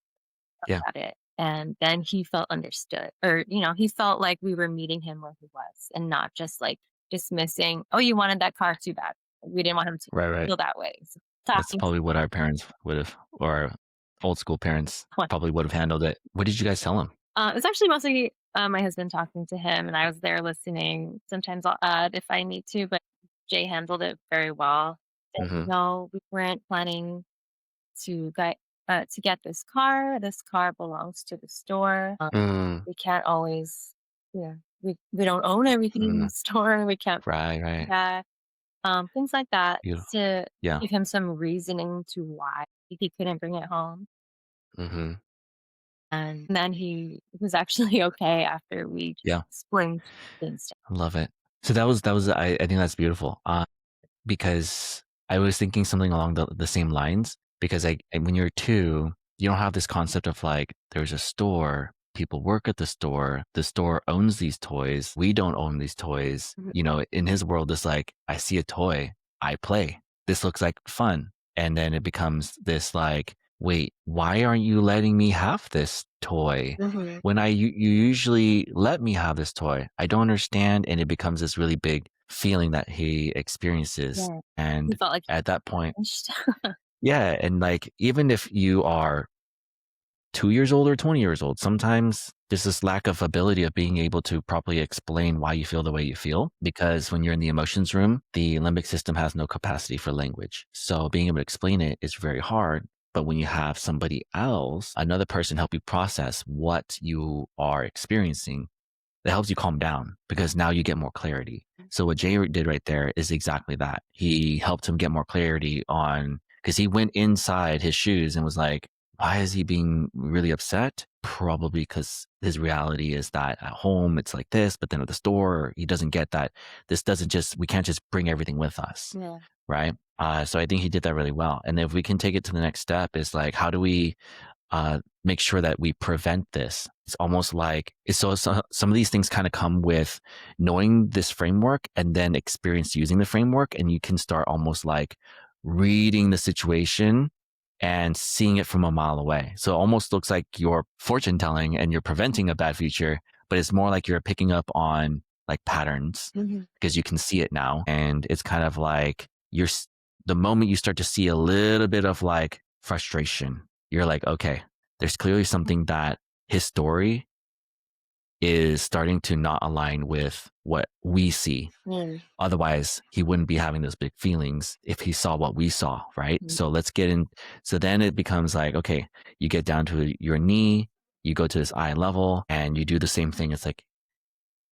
Yeah. about it, and then he felt understood, or, he felt like we were meeting him where he was and not just, like, dismissing, "Oh, you wanted that car, too bad." We didn't want him to Right, right. feel that way. So That's talking to probably what our parents would have, or our old school parents one probably would have handled it. What did you guys tell him? it's actually mostly, my husband talking to him, and I was there listening. Sometimes I'll add if I need to, but Jay handled it very well. Said, Mhm. "No, we weren't planning to get this car. This car belongs to the store. Mm, We can't always, yeah, we don't own everything in mm. the store. We can't Right, do right. that." Things like that Beautiful. to Yeah. give him some reasoning to why he couldn't bring it home. Mhm. And then he was actually okay after we just Yeah. explained things to I love it. So that was I think that's beautiful. Because I was thinking something along the same lines because when you're 2, you don't have this concept of like there's a store, people work at the store owns these toys, we don't own these toys. him. In his world, it's like I see a toy, I play. This looks like fun. And then it becomes this like, wait, why aren't you letting me have this toy? Mhm. When you usually let me have this toy. I don't understand. And it becomes this really big feeling that he experiences. Yeah. He And felt like at that point, punished. yeah. And like, even if you are 2 years old or 20 years old, sometimes there's this lack of ability of being able to properly explain why you feel the way you feel. Because when you're in the emotions room, the limbic system has no capacity for language. So being able to explain it is very hard. But when you have somebody else, another person help you process what you are experiencing, that helps you calm down because now you get more clarity. So what Jay did right there is exactly that. He helped him get more clarity on because he went inside his shoes and was like, why is he being really upset? Probably because his reality is that at home it's like this, but then at the store he doesn't get that. This doesn't just we can't just bring everything with us, Yeah. right? So I think he did that really well. And if we can take it to the next step, is like how do we make sure that we prevent this. It's almost like so some of these things kind of come with knowing this framework and then experience using the framework, and you can start almost like reading the situation and seeing it from a mile away. So it almost looks like you're fortune telling and you're preventing a bad future, but it's more like you're picking up on like patterns Mhm. because you can see it now, and it's kind of like the moment you start to see a little bit of like frustration, you're like, okay, there's clearly something that his story is starting to not align with what we see. Mm. Otherwise, he wouldn't be having those big feelings if he saw what we saw, right? Mhm. So let's get in. So then it becomes like, okay, you get down to your knee, you go to this eye level, and you do the same thing. It's like,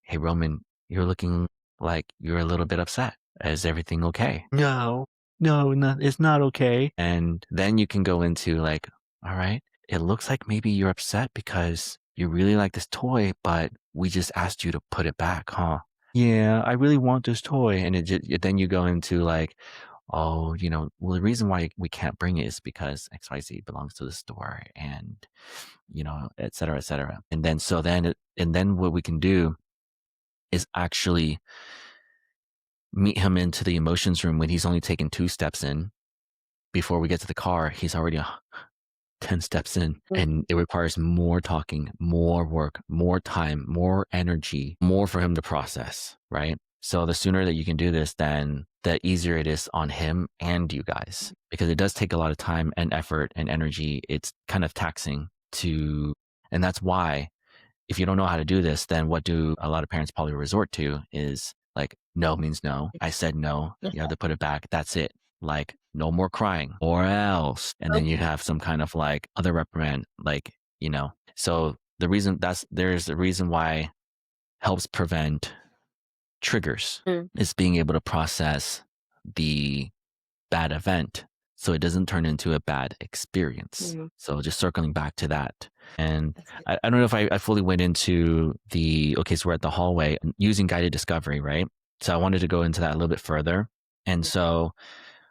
hey, Roman, you're looking like you're a little bit upset. Is everything okay? No, no, it's not okay. And then you can go into like, all right, it looks like maybe you're upset because you really like this toy, but we just asked you to put it back, huh? Yeah, I really want this toy. And then you go into like, oh, well, the reason why we can't bring it is because XYZ belongs to the store and, et cetera, et cetera. And then, and then what we can do is actually meet him into the emotions room when he's only taken 2 steps in. Before we get to the car, he's already 10 steps in, Mm. and it requires more talking, more work, more time, more energy, more for him to process, right? So the sooner that you can do this, then the easier it is on him and you guys, because it does take a lot of time and effort and energy. It's kind of taxing and that's why if you don't know how to do this, then what do a lot of parents probably resort to is like, no means no. I said no. Yeah. You have to put it back. That's it. Like, no more crying or else. And then you have some kind of like other reprimand, So there's a reason why helps prevent triggers Mm. is being able to process the bad event so it doesn't turn into a bad experience. Mhm. So just circling back to that. And That's good. I don't know if I fully went into okay, so we're at the hallway using guided discovery, right? So I wanted to go into that a little bit further. And so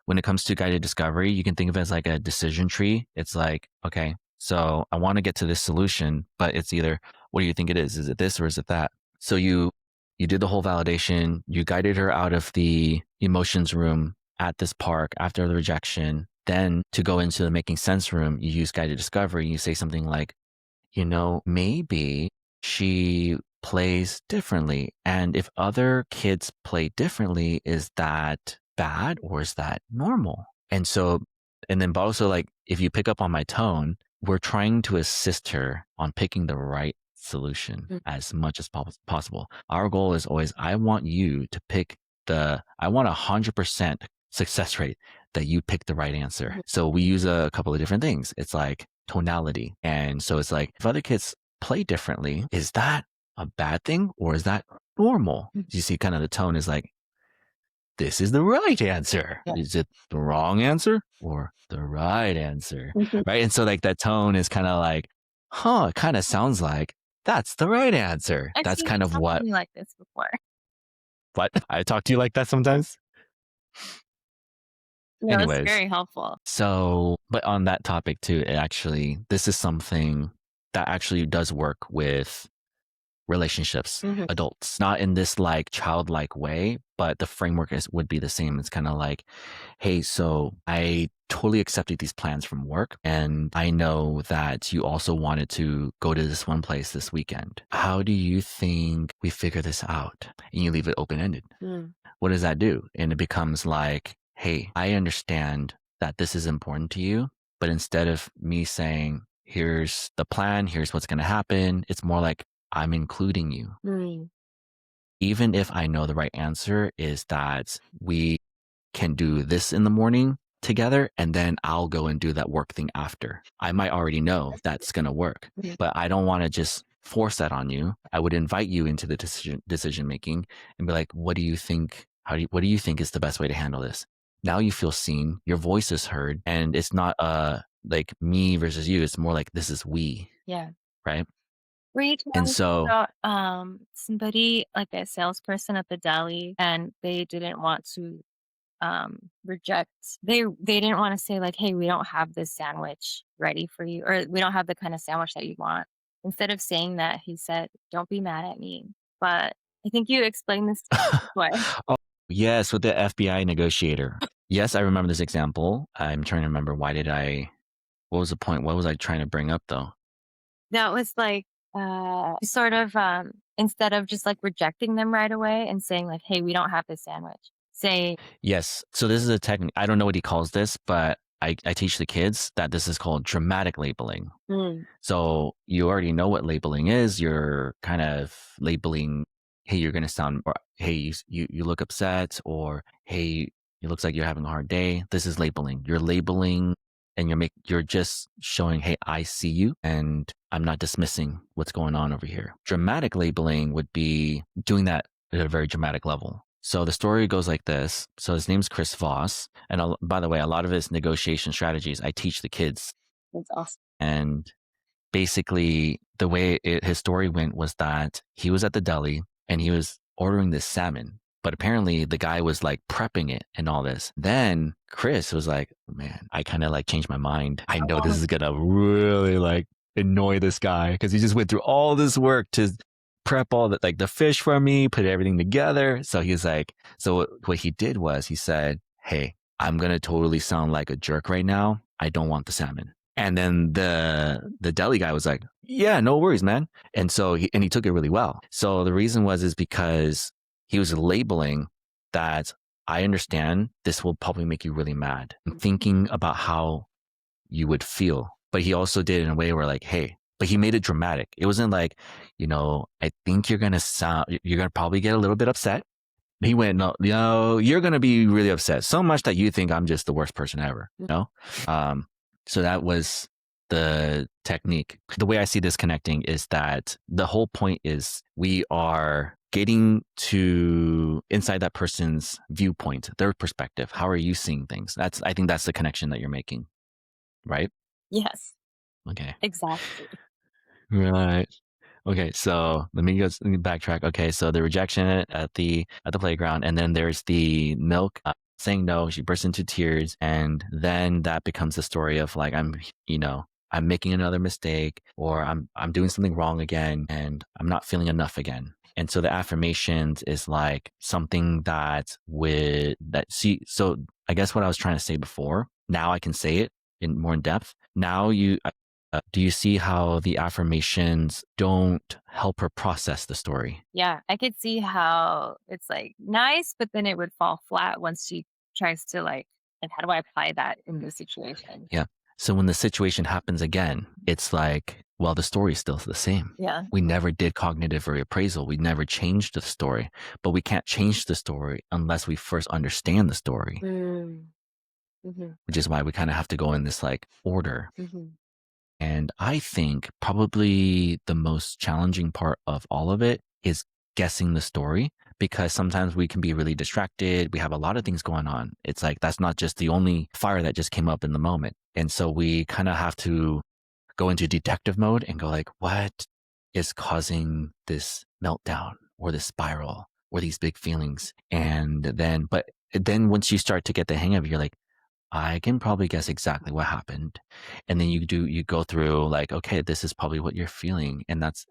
when it comes to guided discovery, you can think of it as like a decision tree. It's like, okay, so I want to get to this solution, but it's either, what do you think it is? Is it this or is it that? So you you did the whole validation, you guided her out of the emotions room at this park after the rejection. Then to go into the making sense room, you use guided discovery. You say something like, maybe she plays differently. And if other kids play differently, is that bad or is that normal? And so, and then, but also like, if you pick up on my tone, we're trying to assist her on picking the right solution as much as possible. Our goal is always, I want you to pick I want 100% success rate that you pick the right answer. So we use a couple of different things. It's like tonality. And so it's like, if other kids play differently, is that a bad thing or is that normal? You see kind of the tone is like, this is the right answer. Yeah. Is it the wrong answer or the right answer? Right. And so like that tone is kind of like, it kind of sounds like that's the right answer. I've That's seen kind you of talk what to me like this before. I talk to you like that sometimes. No, it's Anyways, very helpful. so, but on that topic too, this is something that actually does work with relationships, adults, not in this like childlike way, but the framework would be the same. It's kind of like, hey, so I totally accepted these plans from work. And I know that you also wanted to go to this one place this weekend. How do you think we figure this out? And you leave it open ended. What does that do? And it becomes like, hey, I understand that this is important to you. But instead of me saying, here's the plan, here's what's going to happen, it's more like, I'm including you. Even if I know the right answer is that we can do this in the morning together and then I'll go and do that work thing after. I might already know that's going to work, but I don't want to just force that on you. I would invite you into the decision making and be like, what do you think? What do you think is the best way to handle this? Now you feel seen, your voice is heard, and it's not like me versus you. It's more like this is we. Yeah. Right. Were you And telling me so about somebody like a salesperson at the deli and they didn't want to reject they didn't want to say like, hey, we don't have this sandwich ready for you, or we don't have the kind of sandwich that you want. Instead of saying that, he said, don't be mad at me. But I think you explained this way. oh, yes, with the FBI negotiator. Yes, I remember this example. I'm trying to remember what was the point? What was I trying to bring up though? That was like sort of instead of just like rejecting them right away and saying like, hey, we don't have this sandwich. Say Yes. So this is a technique. I don't know what he calls this, but I teach the kids that this is called dramatic labeling. So you already know what labeling is. You're kind of labeling, hey, you're going to sound, or hey, you look upset, or hey, it looks like you're having a hard day. This is labeling. You're labeling and you're just showing, hey, I see you and I'm not dismissing what's going on over here. Dramatic labeling would be doing that at a very dramatic level. So the story goes like this. So his name's Chris Voss. And by the way, a lot of his negotiation strategies, I teach the kids. that's awesome. And basically the way his story went was that he was at the deli and he was ordering this salmon, but apparently the guy was like prepping it and all this. Then Chris was like, man, I kind of like changed my mind. I know this is going to really like annoy this guy because he just went through all this work to prep all the like the fish for me, put everything together. So he's like, so what he did was he said, hey, I'm going to totally sound like a jerk right now. I don't want the salmon. And then the deli guy was like, yeah, no worries, man. And so he took it really well. So the reason is because he was labeling that I understand this will probably make you really mad. I'm thinking about how you would feel. But he also did it in a way where like, hey, but he made it dramatic. It wasn't like, I think you're going to probably get a little bit upset. He went, no, you're going to be really upset so much that you think I'm just the worst person ever, So that was the technique. The way I see this connecting is that the whole point is we are getting to inside that person's viewpoint, their perspective. How are you seeing things? I think that's the connection that you're making, right? Yes, Okay. exactly. Right. Okay, so let me backtrack. Okay, so the rejection at the playground, and then there's the milk saying no. She bursts into tears, and then that becomes the story of like, I'm making another mistake, or I'm doing something wrong again, and I'm not feeling enough again. And so the affirmations is like something that with that see so I guess what I was trying to say before, now I can say it in more in depth. Now do you see how the affirmations don't help her process the story? Yeah, I could see how it's, like, nice, but then it would fall flat once she tries to, like, how do I apply that in this situation? Yeah. So when the situation happens again, it's like, well, the story is still the same. Yeah. We never did cognitive reappraisal. We never changed the story, but we can't change the story unless we first understand the story, Mm. Mhm, which is why we kind of have to go in this like order. mhm, And I think probably the most challenging part of all of it is guessing the story because sometimes we can be really distracted. We have a lot of things going on. It's like that's not just the only fire that just came up in the moment. And so we kind of have to go into detective mode and go like, what is causing this meltdown or this spiral or these big feelings? But then once you start to get the hang of it, you're like, I can probably guess exactly what happened. And then you go through like, okay, this is probably what you're feeling. And that's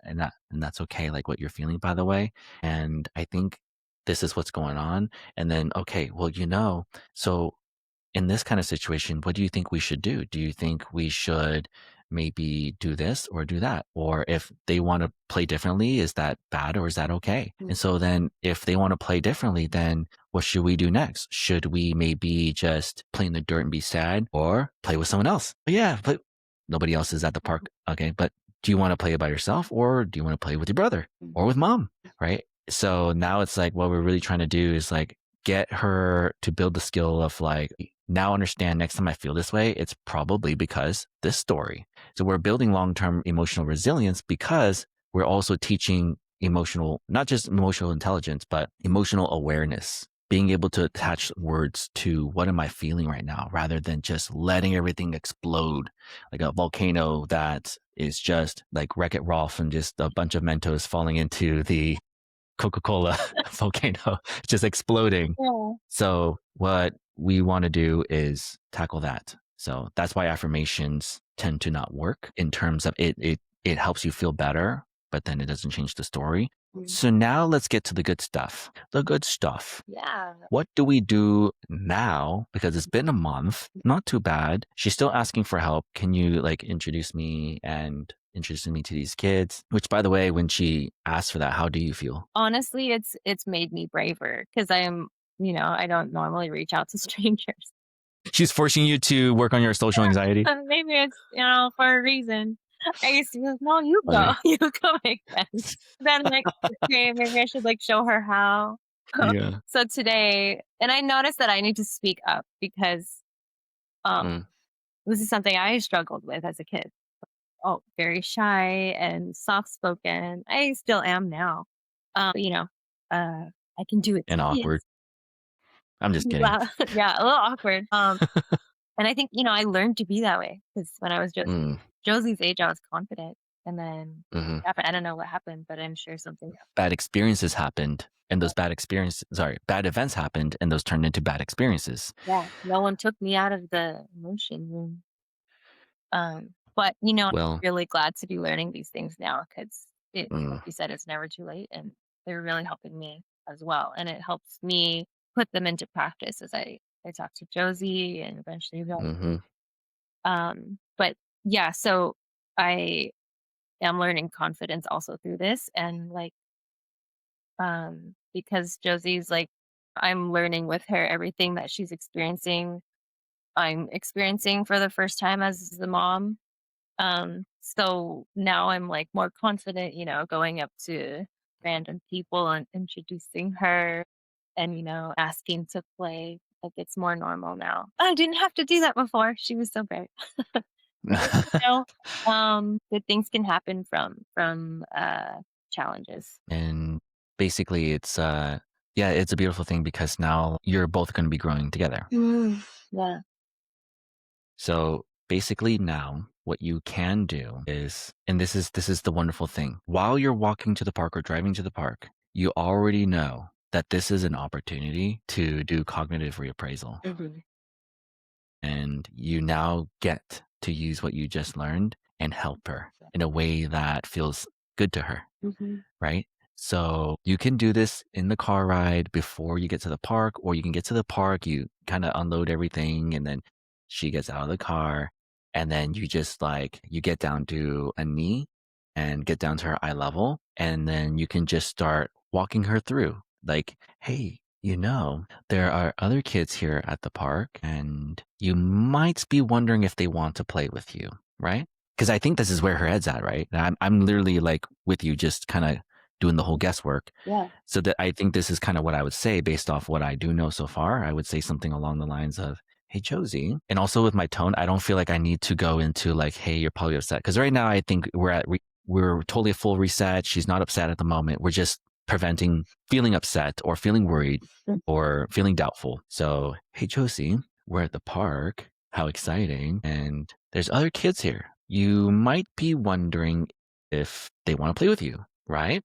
okay, like what you're feeling, by the way. And I think this is what's going on. And then, okay, well, so in this kind of situation, what do you think we should do? Do you think we should maybe do this or do that? Or if they want to play differently, is that bad or is that okay? mm, And so then if they want to play differently, then what should we do next? Should we maybe just play in the dirt and be sad or play with someone else? But yeah, but nobody else is at the park. mhm, Okay. But do you want to play it by yourself or do you want to play with your brother mm, or with mom? Right. So now it's like what we're really trying to do is like get her to build the skill of like, now understand next time I feel this way, it's probably because this story. So we're building long term emotional resilience because we're also teaching not just emotional intelligence, but emotional awareness. Being able to attach words to what am I feeling right now rather than just letting everything explode like a volcano that is just like Wreck It Ralph and just a bunch of Mentos falling into the Coca-Cola volcano, just exploding. yeah, So what we want to do is tackle that. So that's why affirmations tend to not work in terms of it helps you feel better, but then it doesn't change the story. mm, So now let's get to the good stuff. The good stuff. yeah, What do we do now? Because it's been a month, not too bad. She's still asking for help. Can you like introduce me and introduce me to these kids? Which by the way, when she asked for that, how do you feel? honestly, it's made me braver because I don't normally reach out to strangers. She's forcing you to work on your social anxiety. Maybe it's for a reason. I used to be like, "No, you go. Funny. You go make friends." Then I'm like, "Okay, maybe I should, like, show her how." Yeah. So today and I noticed that I need to speak up because, um, Mm. this is something I struggled with as a kid. Oh, very shy and soft-spoken. I still am now. I can do it And to awkward. kids. I'm just kidding. Yeah, a little awkward. And I think, I learned to be that way because when I was Mm, Josie's age, I was confident, and then mhm. happened I don't know what happened, but I'm sure something Bad experiences happened, and those bad events happened, and those turned into bad experiences. yeah, no one took me out of the emotion room. But, I'm Well, really glad to be learning these things now because mm, like you said, it's never too late, and they're really helping me as well, and it helps me put them into practice as I talk to Josie and eventually mhm, but yeah, so I am learning confidence also through this and, like, because Josie's, like I'm learning with her everything that she's experiencing, I'm experiencing for the first time as the mom. So now I'm like more confident, going up to random people and introducing her and, asking to play. Like it's more normal now. I didn't have to do that before. She was so great. But, good things can happen from challenges. and basically yeah, it's a beautiful thing because now you're both gonna be growing together. Mm, yeah. So basically now what you can do is, and this is the wonderful thing. While you're walking to the park or driving to the park, you already know that this is an opportunity to do cognitive reappraisal. Mhm. And you now get to use what you just learned and help her in a way that feels good to her, right? So you can do this in the car ride before you get to the park, or you can get to the park, you kind of unload everything, and then she gets out of the car, and then you just like, you get down to a knee and get down to her eye level, and then you can just start walking her through. Like, hey, there are other kids here at the park, and you might be wondering if they want to play with you, right? Because I think this is where her head's at, right? And I'm literally like with you, just kind of doing the whole guesswork. Yeah. So that I think this is kind of what I would say based off what I do know so far. I would say something along the lines of, hey, Josie. And also with my tone, I don't feel like I need to go into like, hey, you're probably upset. Because right now I think we're totally a full reset. She's not upset at the moment. We're just preventing feeling upset or feeling worried or feeling doubtful. So, hey, Josie, we're at the park. How exciting. And there's other kids here. You might be wondering if they want to play with you, right?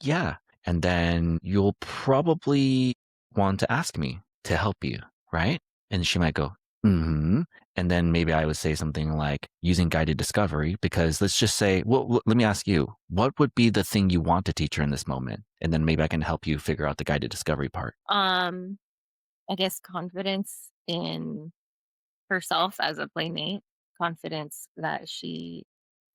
Yeah. And then you'll probably want to ask me to help you, right? And she might go, mm-hmm. And then maybe I would say something like using guided discovery, because let's just say, well, let me ask you, what would be the thing you want to teach her in this moment? And then maybe I can help you figure out the guided discovery part. I guess confidence in herself as a playmate, confidence that she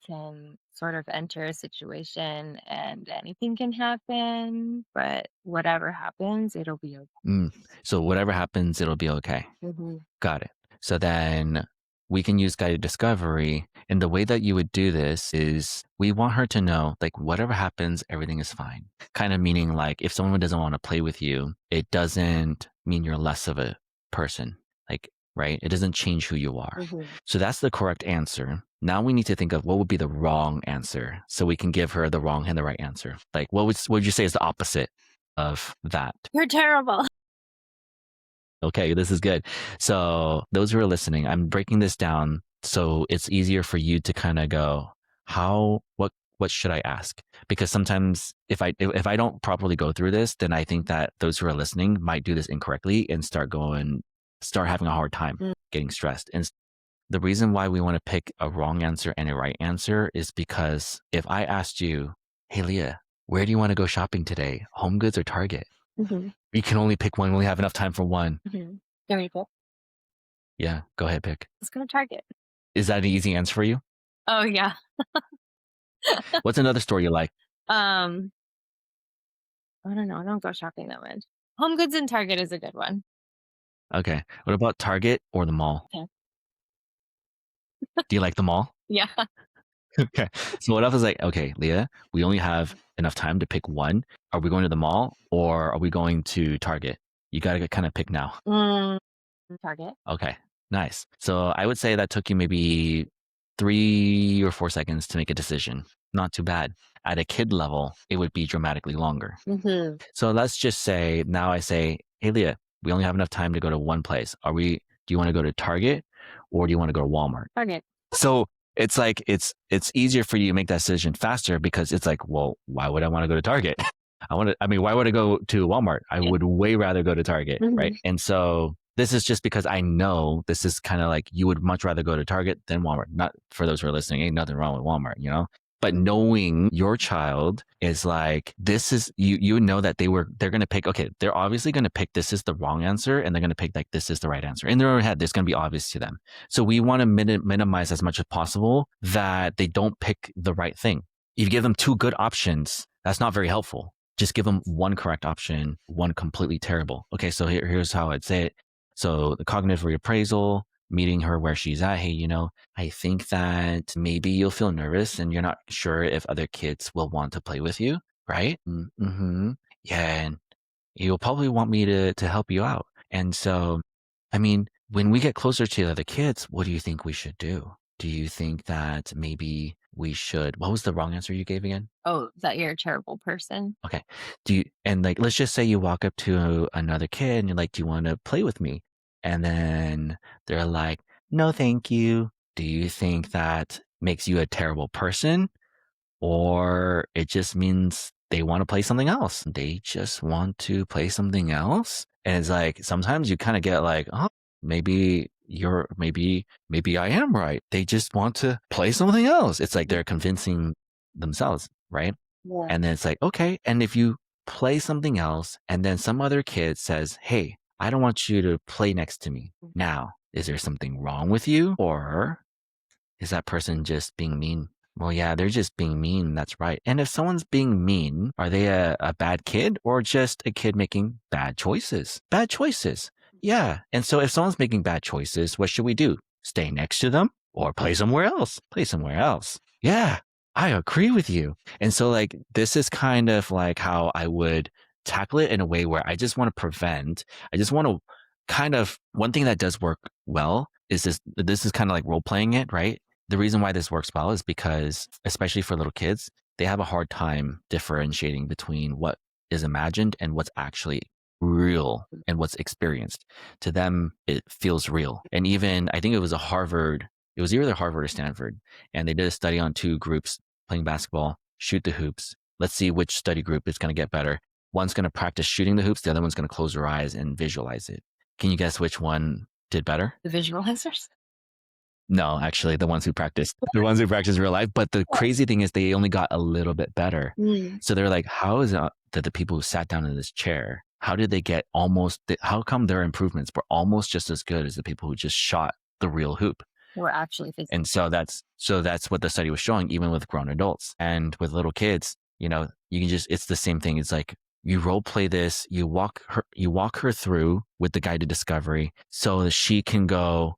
can sort of enter a situation and anything can happen, but whatever happens, it'll be Mm. So whatever happens, it'll be okay. okay. Got it. So then we can use guided discovery. And the way that you would do this is we want her to know, like, whatever happens, everything is fine. Kind of meaning like if someone doesn't want to play with you, it doesn't mean you're less of a person. Like, right? It doesn't change who you are. So that's the correct answer. Now we need to think of what would be the wrong answer so we can give her the wrong and the right answer. Like, what would you say is the opposite of that? You're terrible. Okay, this is good. So those who are listening, I'm breaking this down so it's easier for you to kind of go, what should I ask? Because sometimes if I don't properly go through this, then I think that those who are listening might do this incorrectly and start having a hard time getting stressed. And the reason why we want to pick a wrong answer and a right answer is because if I asked you, hey Leah, where do you want to go shopping today? Home Goods or Target? You can only pick one. We only have enough time for one. There you go. Yeah, go ahead, pick. Let's go to Target. Is that an easy answer for you? Oh yeah. What's another store you like? I don't know. I don't go shopping that much. Home Goods and Target is a good one. Okay. What about Target or the mall? Okay. Do you like the mall? Yeah. Okay. So what if it's like, okay, Leah, we only have enough time to pick one. Are we going to the mall or are we going to Target? You got to kind of pick now. Target. Okay. Nice. So I would say that took you maybe 3 or 4 seconds to make a decision. Not too bad. At a kid level, it would be dramatically longer. So let's just say now I say, hey, Leah, we only have enough time to go to one place. Do you want to go to Target or do you want to go to Walmart? Target. So it's like, it's easier for you to make that decision faster because it's like, well, why would I want to go to Target? Why would I go to Walmart? I would way rather go to Target, right? And so this is just because I know this is kind of like you would much rather go to Target than Walmart. Not for those who are listening, ain't nothing wrong with Walmart, But knowing your child is like, this is, you know that they're going to pick, okay, they're obviously going to pick this is the wrong answer and they're going to pick like this is the right answer. In their own head, there's going to be obvious to them. So we want to minimize as much as possible that they don't pick the right thing. If you give them 2 good options, that's not very helpful. Just give them 1 correct option, 1 completely terrible. Okay, so here's how I'd say it. So the cognitive reappraisal, meeting her where she's at. Hey, I think that maybe you'll feel nervous and you're not sure if other kids will want to play with you, right? Mm-hmm. Yeah, and you'll probably want me to help you out. And so, when we get closer to the other kids, what do you think we should do? Do you think that maybe we should, what was the wrong answer you gave again? Oh, that you're a terrible person. Okay. Let's just say you walk up to another kid and you're like, do you want to play with me? And then they're like, no, thank you. Do you think that makes you a terrible person? Or it just means they want to play something else? They just want to play something else? And it's like, sometimes you kind of get like, oh, maybe maybe I am right. They just want to play something else. It's like they're convincing themselves, right? Yeah. And then it's like, okay. And if you play something else and then some other kid says, hey, I don't want you to play next to me. Now, is there something wrong with you? Or is that person just being mean? Well, yeah, they're just being mean. That's right. And if someone's being mean, are they a bad kid or just a kid making bad choices? Bad choices. Yeah. And so if someone's making bad choices, what should we do? Stay next to them or play somewhere else? Play somewhere else. Yeah, I agree with you. And so, like, this is kind of like how I would tackle it in a way where I just want to prevent, I just want to kind of, one thing that does work well is this is kind of like role playing it, right? The reason why this works well is because, especially for little kids, they have a hard time differentiating between what is imagined and what's actually real and what's experienced. To them, it feels real. And even, I think it was it was either Harvard or Stanford, and they did a study on two groups playing basketball, shoot the hoops. Let's see which study group is going to get better. One's going to practice shooting the hoops, the other one's going to close their eyes and visualize it. Can you guess which one did better? The visualizers. No, actually, the ones who practice real life. But the crazy thing is, they only got a little bit better. So they're like, how is it that the people who sat down in this chair, how did they get how come their improvements were almost just as good as the people who just shot the real hoop? They were actually physically. And so that's what the study was showing, even with grown adults and with little kids. You know, you can just, it's the same thing. It's like you role play this, you walk her through with the guided discovery so that she can go,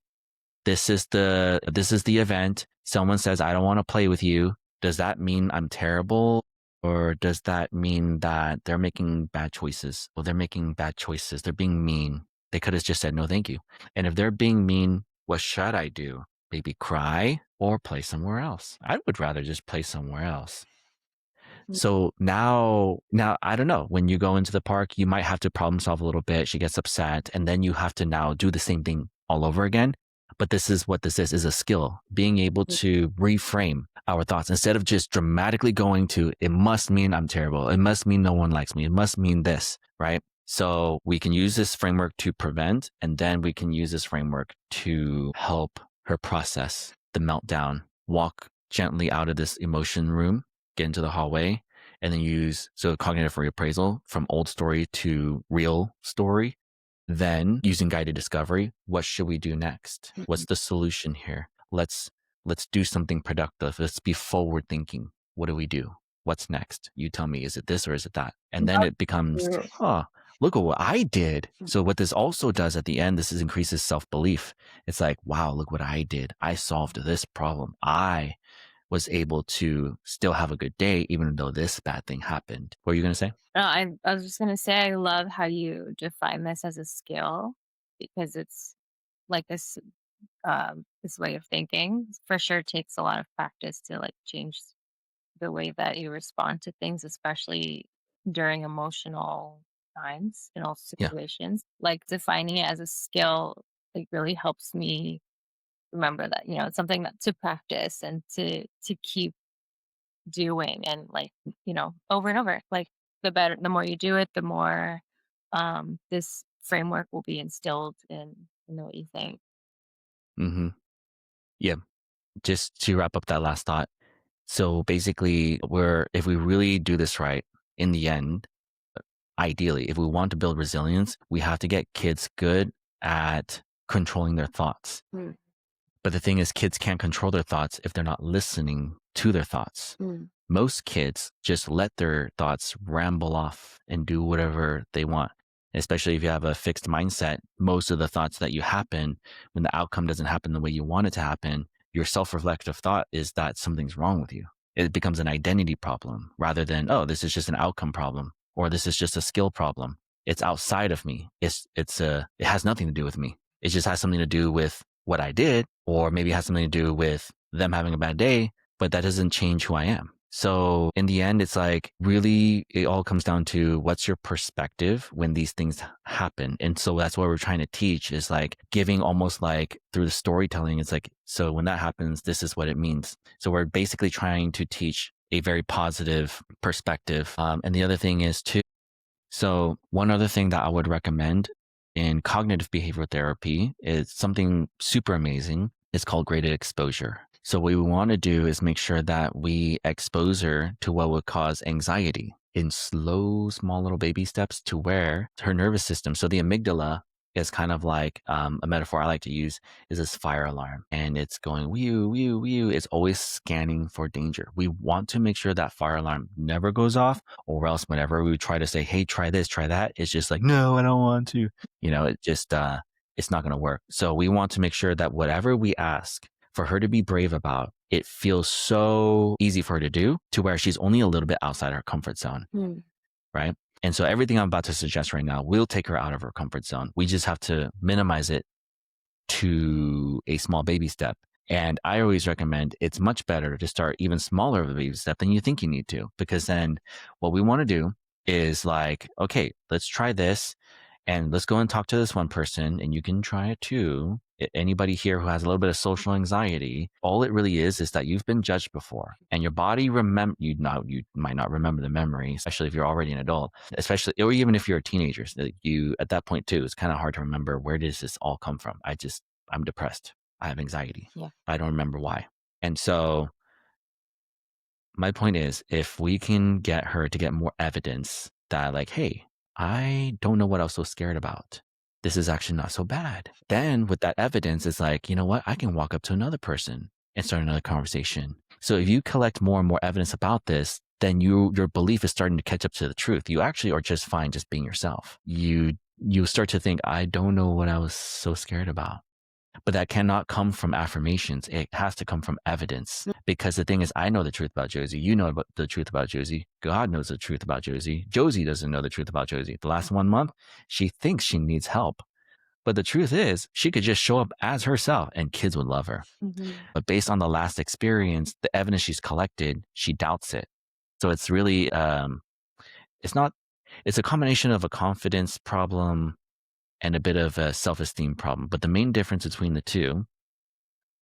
this is the event. Someone says, I don't want to play with you. Does that mean I'm terrible? Or does that mean that they're making bad choices? Well, they're making bad choices. They're being mean. They could have just said, no, thank you. And if they're being mean, what should I do? Maybe cry or play somewhere else. I would rather just play somewhere else. So now I don't know. When you go into the park, you might have to problem solve a little bit. She gets upset, and then you have to now do the same thing all over again. But this is what this is a skill, being able to reframe our thoughts instead of just dramatically going to, it must mean I'm terrible. It must mean no one likes me. It must mean this, right? So we can use this framework to prevent, and then we can use this framework to help her process the meltdown, walk gently out of this emotion room, get into the hallway, and then use cognitive reappraisal from old story to real story. Then using guided discovery, what should we do next? What's the solution here? Let's do something productive. Let's be forward thinking. What do we do? What's next? You tell me, is it this or is it that? And then it becomes, look at what I did. So what this also does at the end, this increases self-belief. It's like, wow, look what I did. I solved this problem. I was able to still have a good day, even though this bad thing happened. What were you going to say? No, I was just gonna say I love how you define this as a skill because it's like this way of thinking. For sure takes a lot of practice to like change the way that you respond to things, especially during emotional times in all Yeah. situations. Like defining it as a skill, like really helps me remember that, it's something that to practice and to keep doing and like, over and over. Like the more you do it, the more this framework will be instilled in the way you think. Mm-hmm. Yeah. Just to wrap up that last thought. So basically, if we really do this right, in the end, ideally, if we want to build resilience, we have to get kids good at controlling their thoughts. Mm, But the thing is, kids can't control their thoughts if they're not listening to their thoughts. mm, Most kids just let their thoughts ramble off and do whatever they want. Especially if you have a fixed mindset, most of the thoughts that you happen when the outcome doesn't happen the way you want it to happen, your self-reflective thought is that something's wrong with you. It becomes an identity problem rather than, oh, this is just an outcome problem or this is just a skill problem. It's outside of me. It has nothing to do with me. It just has something to do with what I did, or maybe it has something to do with them having a bad day, but that doesn't change who I am. So in the end, it's like really, it all comes down to what's your perspective when these things happen. And so that's what we're trying to teach is like giving almost like through the storytelling. It's like, so when that happens, this is what it means. So we're basically trying to teach a very positive perspective. And the other thing is too, so one other thing that I would recommend in cognitive behavioral therapy is something super amazing. It's called graded exposure. So what we want to do is make sure that we expose her to what would cause anxiety in slow, small little baby steps to where her nervous system, so the amygdala is kind of like a metaphor I like to use is this fire alarm, and it's going whew, whew, whew. It's always scanning for danger. We want to make sure that fire alarm never goes off, or else whenever we try to say, hey, try this, try that, it's just like, no, I don't want to. It just, it's not going to work. So we want to make sure that whatever we ask for her to be brave about, it feels so easy for her to do to where she's only a little bit outside her comfort zone. Right. And so everything I'm about to suggest right now will take her out of her comfort zone. We just have to minimize it to a small baby step. And I always recommend it's much better to start even smaller of a baby step than you think you need to, because then what we want to do is like, okay, let's try this and let's go and talk to this one person, and you can try it too. Anybody here who has a little bit of social anxiety, all it really is that you've been judged before, and your body you might not remember the memory, especially if you're already an adult, especially, or even if you're a teenager. You at that point too, it's kind of hard to remember, where does this all come from? I'm depressed. I have anxiety. Yeah. I don't remember why. And so my point is, if we can get her to get more evidence that like, hey, I don't know what I was so scared about. This is actually not so bad. Then with that evidence, it's like, you know what? I can walk up to another person and start another conversation. So if you collect more and more evidence about this, then your belief is starting to catch up to the truth. You actually are just fine just being yourself. You start to think, I don't know what I was so scared about. But that cannot come from affirmations. It has to come from evidence. Because the thing is, I know the truth about Josie. You know the truth about Josie. God knows the truth about Josie. Josie doesn't know the truth about Josie. The last 1 month, she thinks she needs help. But the truth is, she could just show up as herself and kids would love her. But based on the last experience, the evidence she's collected, she doubts it. So it's really, it's a combination of a confidence problem and a bit of a self-esteem problem. But the main difference between the two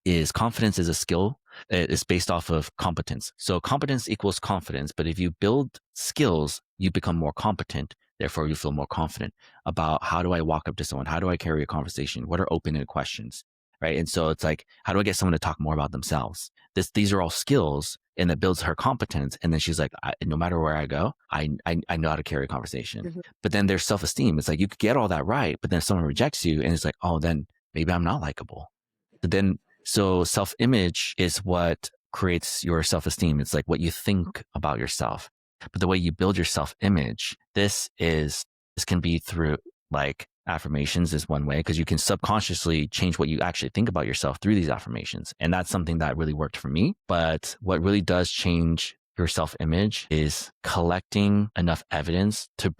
is confidence is a skill. It's based off of competence. So competence equals confidence. But if you build skills, you become more competent. Therefore, you feel more confident about, how do I walk up to someone? How do I carry a conversation? What are open-ended questions? Right. And so it's like, how do I get someone to talk more about themselves? These are all skills, and that builds her competence. And then she's like, no matter where I go, I know how to carry a conversation. But then there's self-esteem. It's like, you could get all that right, but then if someone rejects you, and it's like, oh, then maybe I'm not likable. But then, so self-image is what creates your self-esteem. It's like what you think about yourself. But the way you build your self-image, this can be through like affirmations is one way, because you can subconsciously change what you actually think about yourself through these affirmations. And that's something that really worked for me. But what really does change your self-image is collecting enough evidence to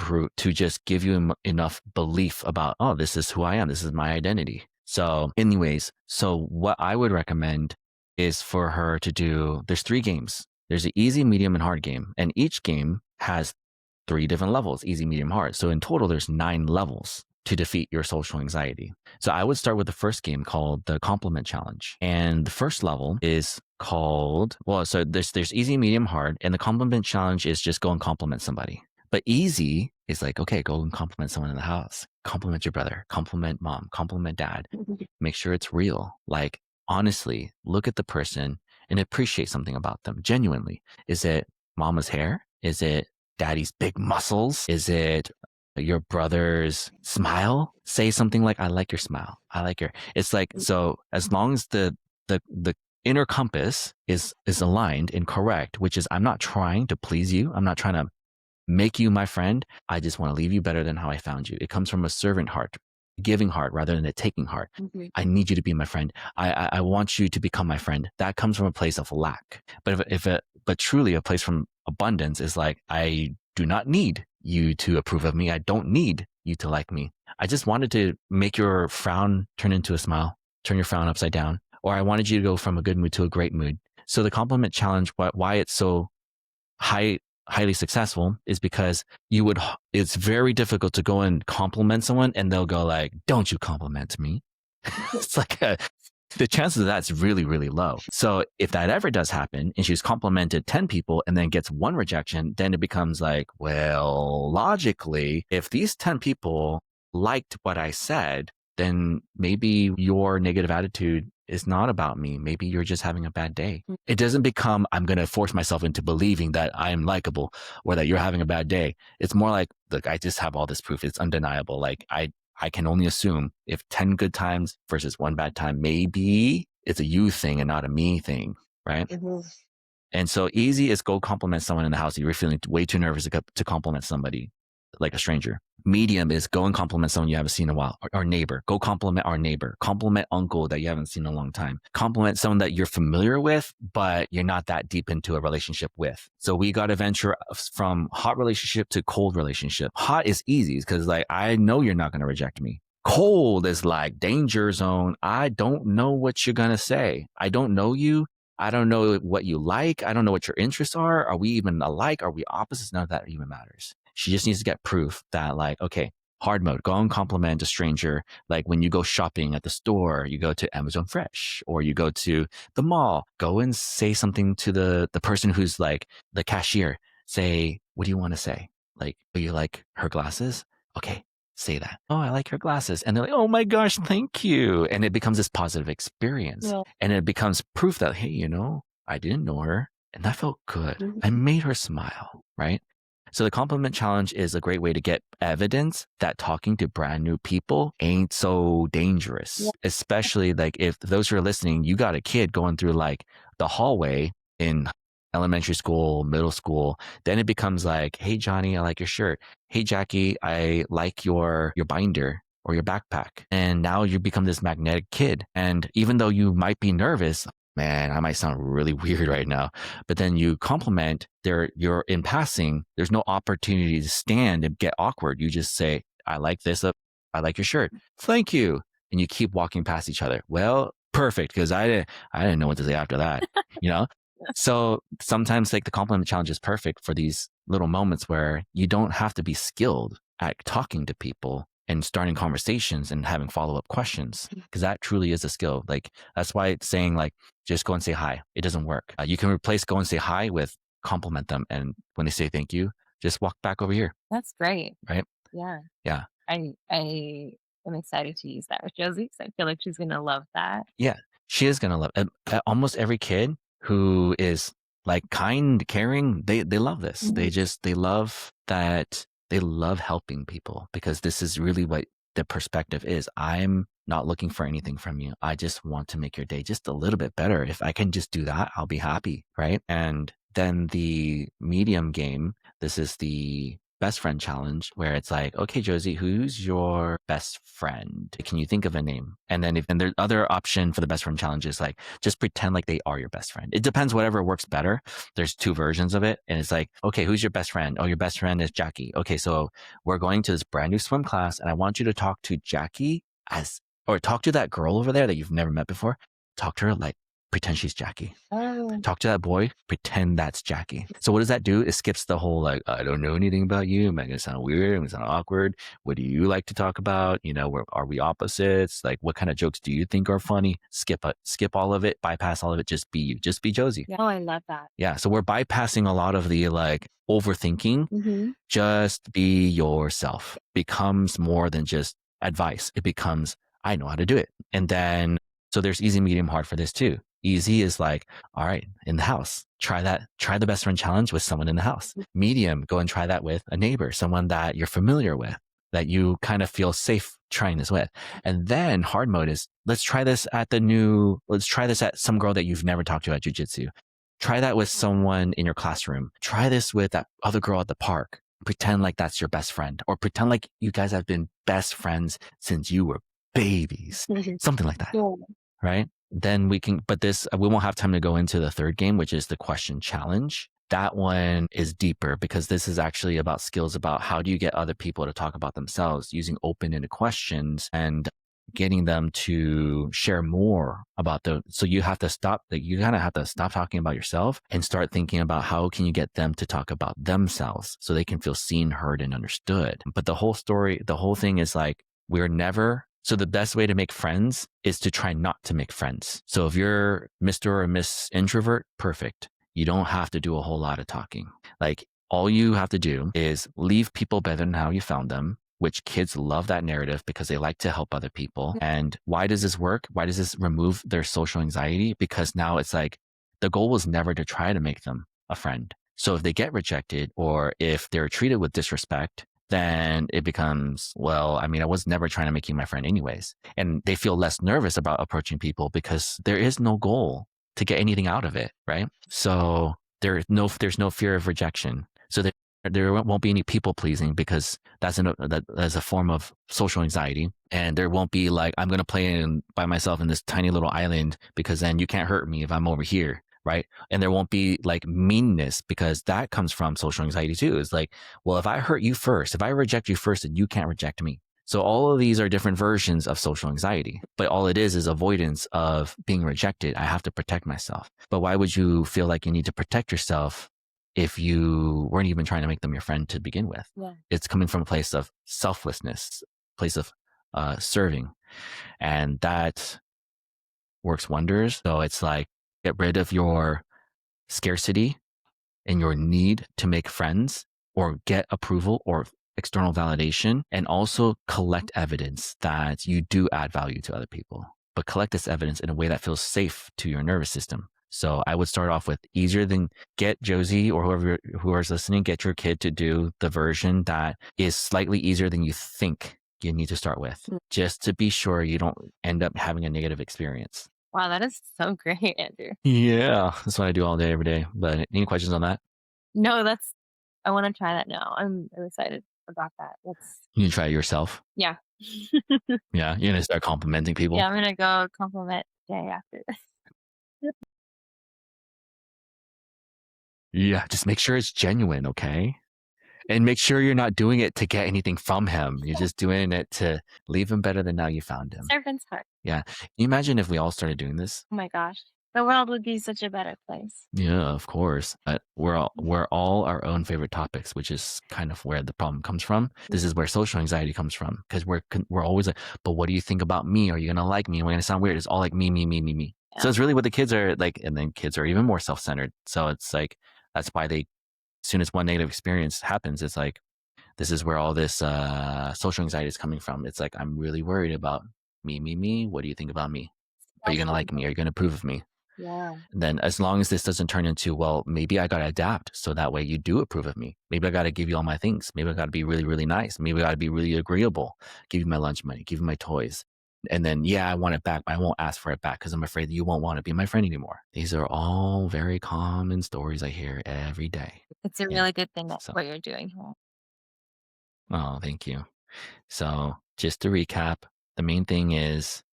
just give you enough belief about, oh, this is who I am. This is my identity. So anyways, so what I would recommend is for her to do, there's 3 games. There's an easy, medium, and hard game. And each game has 3 different levels, easy, medium, hard. So in total, there's 9 levels to defeat your social anxiety. So I would start with the first game called the Compliment Challenge. And the first level is called, so there's easy, medium, hard. And the Compliment Challenge is just go and compliment somebody. But easy is like, okay, go and compliment someone in the house. Compliment your brother, compliment mom, compliment dad. Make sure it's real. Like, honestly, look at the person and appreciate something about them genuinely. Is it mama's hair? Is it daddy's big muscles? Is it your brother's smile? Say something like, I like your smile. I like your, it's like, so as long as the inner compass is aligned and correct, which is, I'm not trying to please you. I'm not trying to make you my friend. I just want to leave you better than how I found you. It comes from a servant heart, giving heart rather than a taking heart. I need you to be my friend. I want you to become my friend. That comes from a place of lack. But but truly a place from abundance is like, I do not need you to approve of me. I don't need you to like me. I just wanted to make your frown turn into a smile, turn your frown upside down, or I wanted you to go from a good mood to a great mood. So the compliment challenge, why it's so highly successful is because it's very difficult to go and compliment someone and they'll go like, don't you compliment me. It's like the chances of that's really, really low. So if that ever does happen and she's complimented 10 people and then gets 1 rejection, then it becomes like, well, logically, if these 10 people liked what I said, then maybe your negative attitude is not about me. Maybe you're just having a bad day. It doesn't become, I'm going to force myself into believing that I'm likable or that you're having a bad day. It's more like, look, I just have all this proof. It's undeniable. Like I can only assume if 10 good times versus one bad time, maybe it's a you thing and not a me thing. Right. Mhm. And so easy is go compliment someone in the house. You're feeling way too nervous to compliment somebody like a stranger. Medium is go and compliment someone you haven't seen in a while. Our neighbor, go compliment our neighbor. Compliment uncle that you haven't seen in a long time. Compliment someone that you're familiar with, but you're not that deep into a relationship with. So we got to venture from hot relationship to cold relationship. Hot is easy because like, I know you're not going to reject me. Cold is like danger zone. I don't know what you're going to say. I don't know you. I don't know what you like. I don't know what your interests are. Are we even alike? Are we opposites? None of that even matters. She just needs to get proof that like, okay, hard mode, go and compliment a stranger. Like when you go shopping at the store, you go to Amazon Fresh or you go to the mall, go and say something to the person who's like the cashier. Say, what do you want to say? Like, do you like her glasses? Okay, say that. Oh, I like her glasses. And they're like, oh my gosh, thank you. And it becomes this positive experience. Yeah. And it becomes proof that, hey, you know, I didn't know her and that felt good. I made her smile, right? So the compliment challenge is a great way to get evidence that talking to brand new people ain't so dangerous. Yeah. Especially like if those who are listening, you got a kid going through like the hallway in elementary school, middle school, then it becomes like, hey Johnny, I like your shirt. Hey Jackie, I like your binder or your backpack. And now you become this magnetic kid. And even though you might be nervous, man, I might sound really weird right now, but then you compliment you're in passing, there's no opportunity to stand and get awkward. You just say, I like this up. I like your shirt. Thank you. And you keep walking past each other. Well, perfect. Cause I didn't know what to say after that, you know? So sometimes like the compliment challenge is perfect for these little moments where you don't have to be skilled at talking to people and starting conversations and having follow-up questions because that truly is a skill. Like that's why it's saying like, just go and say hi. It doesn't work. You can replace go and say hi with compliment them. And when they say thank you, just walk back over here. That's great. Right. Yeah. Yeah. I am excited to use that with Josie because I feel like she's gonna love that. Yeah. She is going to love it. Almost every kid who is like kind, caring, they love this. They love that. They love helping people because this is really what the perspective is. I'm not looking for anything from you. I just want to make your day just a little bit better. If I can just do that, I'll be happy. Right. And then the medium game, this is the best friend challenge where it's like, okay, Josie, who's your best friend? Can you think of a name? And then and the other option for the best friend challenge is like, just pretend like they are your best friend. It depends, whatever works better. There's two versions of it. And it's like, okay, who's your best friend? Oh, your best friend is Jackie. Okay. So we're going to this brand new swim class and I want you to talk to Jackie or talk to that girl over there that you've never met before. Talk to her like, pretend she's Jackie. Oh. Talk to that boy, pretend that's Jackie. So what does that do? It skips the whole like, I don't know anything about you. Am I going to sound weird? Am I going to sound awkward? What do you like to talk about? You know, are we opposites? Like what kind of jokes do you think are funny? Skip all of it, bypass all of it. Just be you. Just be Josie. Yeah. Oh, I love that. Yeah. So we're bypassing a lot of the like overthinking. Just be yourself. Becomes more than just advice. It becomes, I know how to do it. And then, so there's easy, medium, hard for this too. Easy is like, all right, in the house, try the best friend challenge with someone in the house. Medium, go and try that with a neighbor, someone that you're familiar with, that you kind of feel safe trying this with. And then hard mode is, let's try this at some girl that you've never talked to at jujitsu. Try that with someone in your classroom. Try this with that other girl at the park. Pretend like that's your best friend, or pretend like you guys have been best friends since you were babies, something like that. Yeah. Right? Then we won't have time to go into the third game, which is the question challenge. That one is deeper because this is actually about skills about how do you get other people to talk about themselves using open-ended questions and getting them to share more about so you kind of have to stop talking about yourself and start thinking about how can you get them to talk about themselves so they can feel seen, heard, and understood. But the whole thing is like, so the best way to make friends is to try not to make friends. So if you're Mr. or Miss Introvert, perfect. You don't have to do a whole lot of talking. Like all you have to do is leave people better than how you found them. which kids love that narrative because they like to help other people. And why does this work? Why does this remove their social anxiety? Because now it's like the goal was never to try to make them a friend. So if they get rejected or if they're treated with disrespect, then it becomes, well, I mean, I was never trying to make you my friend anyways. And they feel less nervous about approaching people because there is no goal to get anything out of it, right? So there's no fear of rejection. So there won't be any people pleasing because that's a form of social anxiety. And there won't be like, I'm going to play by myself in this tiny little island because then you can't hurt me if I'm over here. Right. And there won't be like meanness because that comes from social anxiety too. It's like, well, if I hurt you first, if I reject you first, then you can't reject me. So all of these are different versions of social anxiety, but all it is avoidance of being rejected. I have to protect myself. But why would you feel like you need to protect yourself if you weren't even trying to make them your friend to begin with? Yeah. It's coming from a place of selflessness, place of serving. And that works wonders. So it's like, get rid of your scarcity and your need to make friends or get approval or external validation, and also collect evidence that you do add value to other people, but collect this evidence in a way that feels safe to your nervous system. So I would start off with easier than get Josie or who is listening, get your kid to do the version that is slightly easier than you think you need to start with, just to be sure you don't end up having a negative experience. Wow, that is so great, Andrew. Yeah, that's what I do all day, every day. But any questions on that? No, I wanna try that now. I'm excited about that. You can try it yourself. Yeah. Yeah, you're gonna start complimenting people. Yeah, I'm gonna go compliment Jay after this. Yeah, just make sure it's genuine, okay? And make sure you're not doing it to get anything from him. You're just doing it to leave him better than now you found him. Servant's heart. Yeah. Can you imagine if we all started doing this? Oh my gosh. The world would be such a better place. Yeah, of course. But we're all our own favorite topics, which is kind of where the problem comes from. This is where social anxiety comes from because we're always like, but what do you think about me? Are you gonna like me? Am I gonna sound weird? It's all like me, me, me, me, me. Yeah. So it's really what the kids are like, and then kids are even more self-centered. So it's like that's why as soon as one negative experience happens, it's like this is where all this social anxiety is coming from. It's like I'm really worried about me, me, me. What do you think about me? Are you gonna like me? Are you gonna approve of me? Yeah. And then as long as this doesn't turn into, well, maybe I got to adapt so that way you do approve of me. Maybe I got to give you all my things. Maybe I got to be really, really nice. Maybe I got to be really agreeable, give you my lunch money, give you my toys. And then, yeah, I want it back, but I won't ask for it back because I'm afraid that you won't want to be my friend anymore. These are all very common stories I hear every day. It's a Yeah. really good thing that's So, what you're doing here. oh, thank you. So just to recap, the main thing is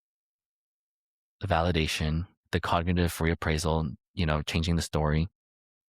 the validation, the cognitive reappraisal, changing the story.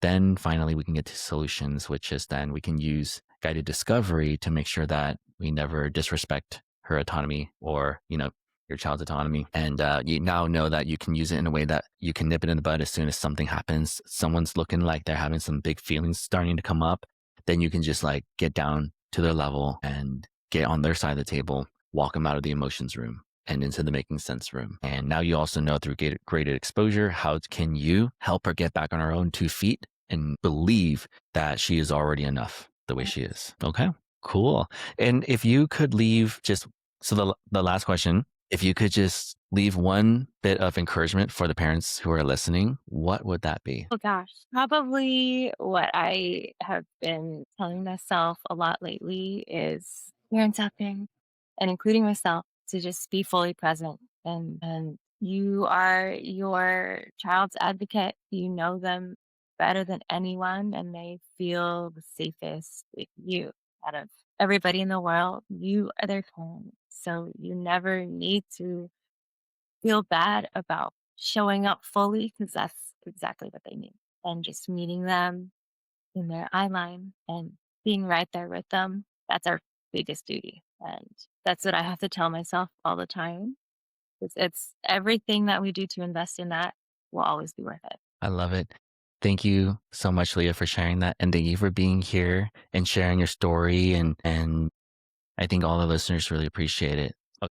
Then finally, we can get to solutions, which is then we can use guided discovery to make sure that we never disrespect her autonomy or, your child's autonomy. And you now know that you can use it in a way that you can nip it in the bud as soon as something happens. Someone's looking like they're having some big feelings starting to come up. Then you can just like get down to their level and get on their side of the table, walk them out of the emotions room and into the making sense room. And now you also know through graded exposure, how can you help her get back on her own 2 feet and believe that she is already enough the way she is. Okay, cool. And if you could leave the last question, if you could just leave one bit of encouragement for the parents who are listening, what would that be? Oh gosh, probably what I have been telling myself a lot lately is parents out there, and including myself, to just be fully present. And you are your child's advocate. You know them better than anyone, and they feel the safest with you out of everybody in the world. You are their parent, so you never need to feel bad about showing up fully because that's exactly what they need. And just meeting them in their eye line and being right there with them. That's our biggest duty. And that's what I have to tell myself all the time. It's everything that we do to invest in that will always be worth it. I love it. Thank you so much, Leah, for sharing that. And thank you for being here and sharing your story. And I think all the listeners really appreciate it.